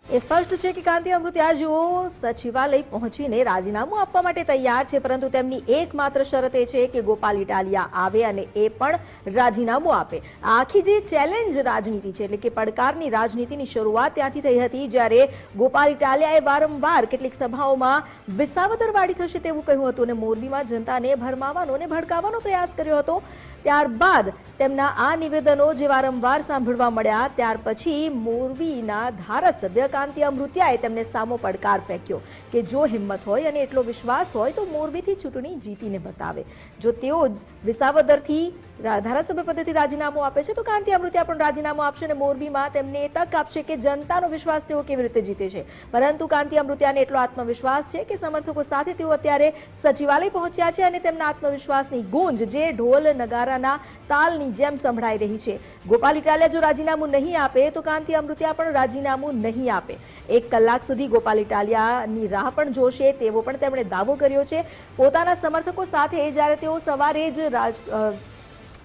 એ સ્પષ્ટ છે કે કાંતિ અમૃતિયા જેઓ સચિવાલય પહોંચીને રાજીનામું આપવા માટે તૈયાર છે, પરંતુ તેમની એકમાત્ર શરત એ છે કે ગોપાલ ઇટાલિયા આવે અને એ પણ રાજીનામું આપે. આખી જે ચેલેન્જ રાજનીતિ છે, એટલે કે પડકારની રાજનીતિની શરૂઆત ત્યાંથી થઈ હતી જ્યારે ગોપાલ ઇટાલિયાએ વારંવાર કેટલીક સભાઓમાં વિસાવદરવાડી થશે તેવું કહ્યું હતું અને મોરબીમાં જનતાને ભરમાવાનો અને ભડકાવવાનો પ્રયાસ કર્યો હતો. ત્યારબાદ તેમના આ નિવેદનો જે વારંવાર સાંભળવા મળ્યા, ત્યાર પછી મોરબીના ધારાસભ્ય કાંતિ અમૃતિયાએ તેમને સામો પડકાર ફેંક્યો કે જો હિંમત હોય અને એટલો વિશ્વાસ હોય તો મોરબીથી ચૂંટણી જીતીને બતાવે. જો તેઓ વિસાવદરથી ધારાસભ્ય પદેથી રાજીનામું આપે છે તો કાંતિ અમૃતિયા પણ રાજીનામું આપશે અને મોરબીમાં તેમને તક આપશે કે જનતાનો વિશ્વાસ તેઓ કેવી રીતે જીતે છે. પરંતુ કાંતિ અમૃતિયાને એટલો આત્મવિશ્વાસ છે કે સમર્થકો સાથે તેઓ અત્યારે સચિવાલય પહોંચ્યા છે અને તેમના આત્મવિશ્વાસની ગૂંજ જે ઢોલ નગારાના તાલની જેમ સંભળાઈ રહી છે. ગોપાલ ઇટાલિયા જો રાજીનામું નહીં આપે તો કાંતિ અમૃતિયા પણ રાજીનામું નહીં આપે. 1 કલાક સુધી ગોપાલ ઇટાલિયાની રાહ પણ જોશે તેવો પણ તેમણે દાવો કર્યો છે. પોતાના સમર્થકો સાથે જ્યારે તેઓ સવારે જ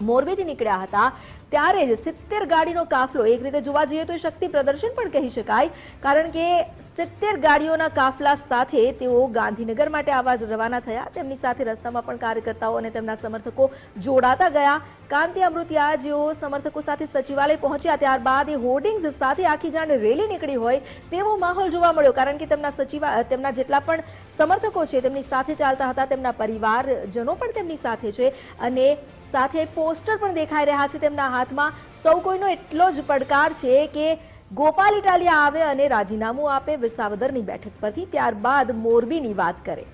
મોરબીથી નીકળ્યા હતા ત્યારે જ 70 ગાડીનો કાફલો, એક રીતે જોવા જઈએ તો શક્તિ પ્રદર્શન પણ કહી શકાય, કારણ કે 70 ગાડીઓના કાફલા સાથે તેઓ ગાંધીનગર માટે આવા રવાના થયા. તેમની સાથે રસ્તામાં પણ કાર્યકર્તાઓ અને તેમના સમર્થકો જોડાતા ગયા. કાંતિ અમૃતિયા જેઓ સમર્થકો સાથે સચિવાલય પહોંચ્યા ત્યારબાદ એ હોર્ડિંગ્સ સાથે આખી જાણે રેલી નીકળી હોય તેવો માહોલ જોવા મળ્યો, કારણ કે તેમના જેટલા પણ સમર્થકો છે તેમની સાથે ચાલતા હતા, તેમના પરિવારજનો પણ તેમની સાથે છે અને સાથે પોસ્ટર પણ દેખાઈ રહ્યા છે તેમના હાથમાં. સૌ કોઈનો એટલો જ પડકાર છે કે ગોપાલ ઇટાલિયા આવે અને રાજીનામું આપે વિસાવદરની બેઠક પરથી, ત્યારબાદ મોરબીની વાત કરે.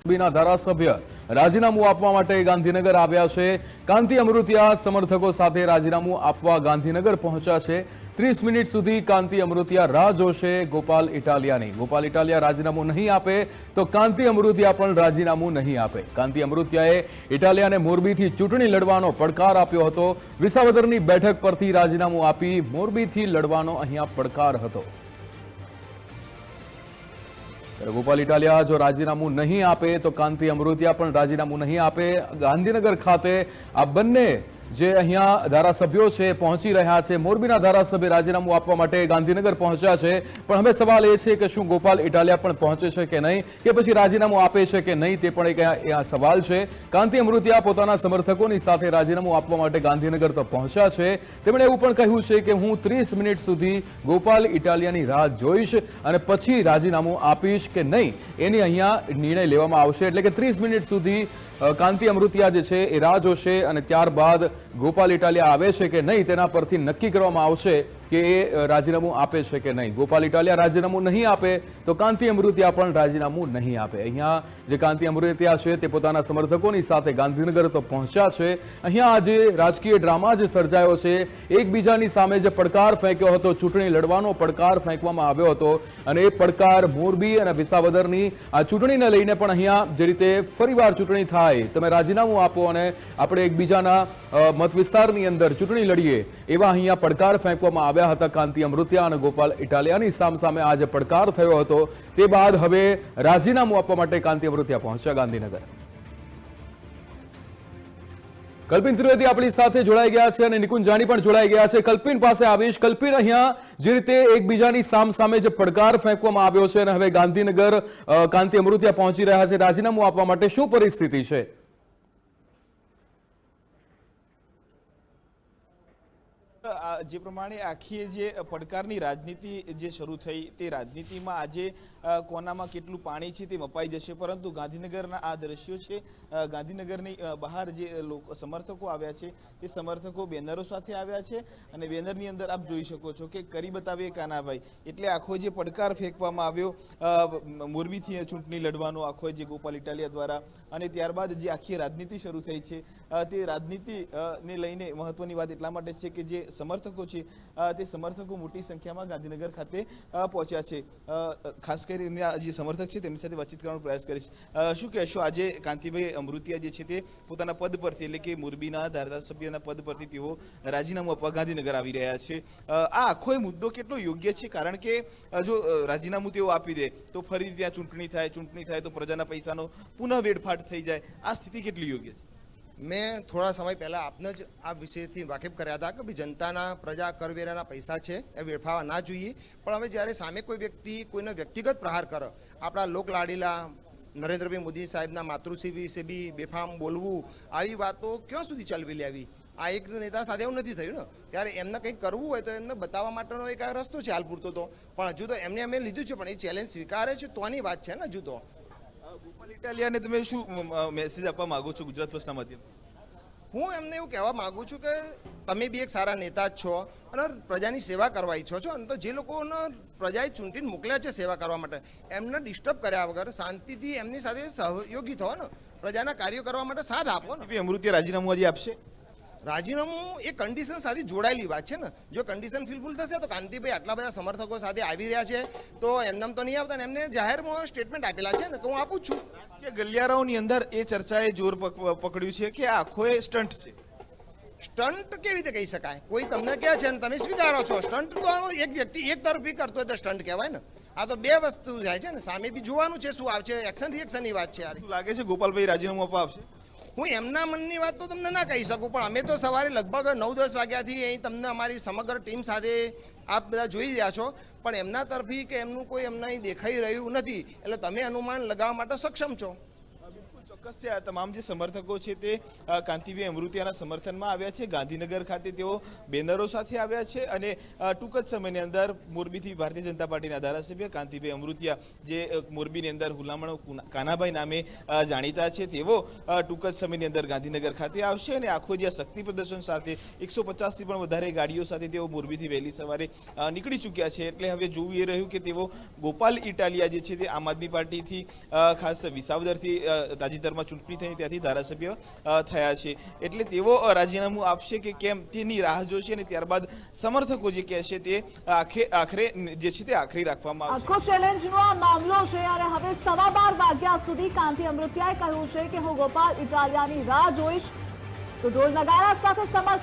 મોરબીના ધારાસભ્ય રાજીનામું આપવા માટે ગાંધીનગર આવ્યા છે. કાંતિ અમૃતિયા સમર્થકો સાથે રાજીનામું આપવા ગાંધીનગર પહોંચ્યા છે. 30 મિનિટ સુધી કાંતિ અમૃતિયા રાહ જોશે ગોપાલ ઇટાલિયાની. ગોપાલ ઇટાલિયા રાજીનામું નહીં આપે તો કાંતિ અમૃતિયા પણ રાજીનામું નહીં આપે. કાંતિ અમૃતિયાએ ઇટાલિયાને મોરબીથી ચૂંટણી લડવાનો પડકાર આપ્યો હતો. વિસાવદરની બેઠક પરથી રાજીનામું આપી મોરબીથી લડવાનો અહીંયા પડકાર હતો. ગોપાલ ઇટાલિયા જો રાજીનામું નહીં આપે તો કાંતિ અમૃતિયા પણ રાજીનામું નહીં આપે. ગાંધીનગર ખાતે આ બંને જે અહીંયા ધારાસભ્યો છે પહોંચી રહ્યા છે મોરબીના ધારાસભ્ય રાજીનામું આપવા માટે ગાંધીનગર પહોંચ્યા છે પણ હવે સવાલ એ છે કે શું ગોપાલ ઇટાલિયા પણ પહોંચે છે કે નહીં કે પછી રાજીનામું આપે છે કે નહીં તે પણ એક આ સવાલ છે કાંતિ અમૃતિયા પોતાના સમર્થકોની સાથે રાજીનામું આપવા માટે ગાંધીનગર તો પહોંચ્યા છે તેમણે એવું પણ કહ્યું છે કે હું 30 મિનિટ સુધી ગોપાલ ઇટાલિયાની રાહ જોઈશ અને પછી રાજીનામું આપીશ કે નહીં એની અહીંયા નિર્ણય લેવામાં આવશે એટલે કે 30 મિનિટ સુધી કાંતિ અમૃતિયા જે છે એ રાહ જોશે અને ત્યારબાદ ગોપાલ ઇટાલિયા આવે છે કે નહીં તેના પરથી નક્કી કરવામાં આવશે કે એ રાજીનામું આપે છે કે નહીં ગોપાલ ઇટાલિયા રાજીનામું નહીં આપે તો કાંતિ અમૃતિયા પણ રાજીનામું નહીં આપે અહીંયા જે કાંતિ અમૃતિયા છે તે પોતાના સમર્થકોની સાથે ગાંધીનગર તો પહોંચ્યા છે અહીંયા આજે રાજકીય ડ્રામા જે સર્જાયો છે એકબીજાની સામે જે પડકાર ફેંક્યો હતો ચૂંટણી લડવાનો પડકાર ફેંકવામાં આવ્યો હતો અને એ પડકાર મોરબી અને વિસાવદરની આ ચૂંટણીને લઈને પણ અહીંયા જે રીતે ફરીવાર ચૂંટણી થાય તમે રાજીનામું આપો અને આપણે એકબીજાના મત વિસ્તારની અંદર ચૂંટણી લડીએ એવા અહીંયા પડકાર ફેંકવામાં આવ્યા હતા કાંતિ અમૃતિયા અને ગોપાલ ઇટાલિયાની સામસામે આ જે પડકાર થયો હતો તે બાદ હવે રાજીનામું આપવા માટે કાંતિ અમૃતિયા પહોંચ્યા ગાંધીનગર કલ્પિન ત્રિવેદી આપણી સાથે જોડાઈ ગયા છે અને નિકુંજ જાની પણ જોડાઈ ગયા છે કલ્પિન પાસે આવીશ કલ્પિન અહીંયા જે રીતે એકબીજાની સામસામે જે પડકાર ફેંકવામાં આવ્યો છે અને હવે ગાંધીનગર કાંતિ અમૃતિયા પહોંચી રહ્યા છે રાજીનામું આપવા માટે શું પરિસ્થિતિ છે જે પ્રમાણે આખી જે પડકારની રાજનીતિ જે શરૂ થઈ તે રાજનીતિમાં આજે કોનામાં કેટલું પાણી છે તે મપાઈ જશે પરંતુ ગાંધીનગરના આ દ્રશ્યો છે ગાંધીનગરની બહાર જે લોકો સમર્થકો આવ્યા છે તે સમર્થકો બેનરો સાથે આવ્યા છે અને બેનરની અંદર આપ જોઈ શકો છો કે કરી બતાવીએ કાનાભાઈ એટલે આખો જે પડકાર ફેંકવામાં આવ્યો મોરબીથી ચૂંટણી લડવાનો આખો જે ગોપાલ ઇટાલિયા દ્વારા અને ત્યારબાદ જે આખી રાજનીતિ શરૂ થઈ છે તે રાજનીતિને લઈને મહત્વની વાત એટલા માટે છે કે જે સમર્થકો છે તે સમર્થકો મોટી સંખ્યામાં ગાંધીનગર ખાતે પહોંચ્યા છે ખાસ કરીને જે સમર્થક છે તેમની સાથે વાતચીત કરવાનો પ્રયાસ કરીશ શું કહેશો આજે કાંતિભાઈ અમૃતિયા જે છે તે પોતાના પદ પરથી એટલે કે મોરબીના ધારાસભ્યના પદ પરથી તેઓ રાજીનામું આપવા ગાંધીનગર આવી રહ્યા છે આ આખો મુદ્દો કેટલો યોગ્ય છે કારણ કે જો રાજીનામું તેઓ આપી દે તો ફરી ત્યાં ચૂંટણી થાય તો પ્રજાના પૈસાનો પુનઃ વેડફાટ થઈ જાય આ સ્થિતિ કેટલી યોગ્ય છે મેં થોડા સમય પહેલાં આપને જ આ વિષયથી વાકેફ કર્યા હતા કે ભાઈ જનતાના પ્રજા કરવેરાના પૈસા છે એ વેડફાવા ના જોઈએ પણ હવે જ્યારે સામે કોઈ વ્યક્તિ કોઈને વ્યક્તિગત પ્રહાર કરે આપણા લોકલાડીલા નરેન્દ્રભાઈ મોદી સાહેબના માતૃશ્રી વિશે બી બેફામ બોલવું આવી વાતો ક્યાં સુધી ચલવી લેવી આ એક નેતા સાથે એવું નથી થયું ને ત્યારે એમને કંઈક કરવું હોય તો એમને બતાવવા માટેનો એક રસ્તો છે હાલ પૂરતો તો પણ હજુ તો એમને અમે લીધું છે પણ એ ચેલેન્જ સ્વીકારે છે તોની વાત છે ને હજુ તો ઇટાલિયાને તમે શું મેસેજ આપવા માંગો છો ગુજરાત ફર્સ્ટના માધ્યમથી હું એમને એવું કહેવા માંગુ છું કે તમે બી એક સારા નેતા જ છો અને પ્રજાની સેવા કરવા ઈચ્છો છો અને તો જે લોકોને પ્રજાએ ચૂંટીને મોકલ્યા છે સેવા કરવા માટે એમને ડિસ્ટર્બ કર્યા વગર શાંતિથી એમની સાથે સહયોગી થો ને પ્રજાના કાર્યો કરવા માટે સાથ આપો ને અમૃતિયા રાજીનામું હજી આપશે રાજીનામું એ કન્ડિશન સાથે જોડાયેલી વાત છે ને જો કન્ડિશન ફિલફુલ થશે તો કાંતિભાઈ આટલા બધા સમર્થકો સાથે આવી રહ્યા છે તો એમને તો નહીં આવતા ને એમને જાહેરમાં સ્ટેટમેન્ટ આપેલા છે ને કે હું આપું જ છું રાજકીય ગલિયારાઓની અંદર એ ચર્ચાએ જોર પકડ્યું છે કે આખો એ સ્ટન્ટ છે સ્ટન્ટ કેવી રીતે કહી શકાય કોઈ તમને કહે છે ને તમે સ્વીકારો છો સ્ટન્ટ તો એક વ્યક્તિ એક તરફી કરતો હોય તો સ્ટન્ટ કહેવાય ને આ તો બે વસ્તુ જાય છે ને સામે બી જોવાનું છે શું આવશે એક્શન રિએક્શનની વાત છે શું લાગે છે ગોપાલભાઈ રાજીનામું આપવા આવશે હું એમના મનની વાત તો તમને ના કહી શકું પણ અમે તો સવારે લગભગ 9-10 વાગ્યાથી અહીં તમને અમારી સમગ્ર ટીમ સાથે આપ બધા જોઈ રહ્યા છો પણ એમના તરફી કે એમનું કોઈ એમને અહીં દેખાઈ રહ્યું નથી એટલે તમે અનુમાન લગાવવા માટે સક્ષમ છો ચોક્કસ આ તમામ જે સમર્થકો છે તે કાંતિભાઈ અમૃતિયાના સમર્થનમાં આવ્યા છે ગાંધીનગર ખાતે તેઓ બેનરો સાથે આવ્યા છે અને ટૂંક જ સમયની અંદર મોરબીથી ભારતીય જનતા પાર્ટીના ધારાસભ્ય કાંતિભાઈ અમૃતિયા જે મોરબીની અંદર હુલામણો કાનાભાઈ નામે જાણીતા છે તેઓ ટૂંક જ સમયની અંદર ગાંધીનગર ખાતે આવશે અને આખો જે શક્તિ પ્રદર્શન સાથે 150થી પણ વધારે ગાડીઓ સાથે તેઓ મોરબીથી વહેલી સવારે નીકળી ચૂક્યા છે એટલે હવે જોવું એ રહ્યું કે તેઓ ગોપાલ ઇટાલિયા જે છે તે આમ આદમી પાર્ટીથી ખાસ વિસાવદરથી તાજેતરમાં ચૂંટણી થઈ ત્યાંથી ધારાસભ્ય થયા છે એટલે તેઓ રાજીનામું આપશે કે કેમ તેની રાહ જોશે અને ત્યારબાદ સમર્થકો જે કહેશે તે આખરે જે છે તે આખરી રાખવામાં આવશે આખો ચેલેન્જનો આ મામલો છે અને હવે 12:15 વાગ્યા સુધી કાંતિ અમૃતિયાએ કહ્યું છે કે હું ગોપાલ ઇટાલિયાની રાહ જોઈશ તો ઢોલ નગારા સાથે સમર્થન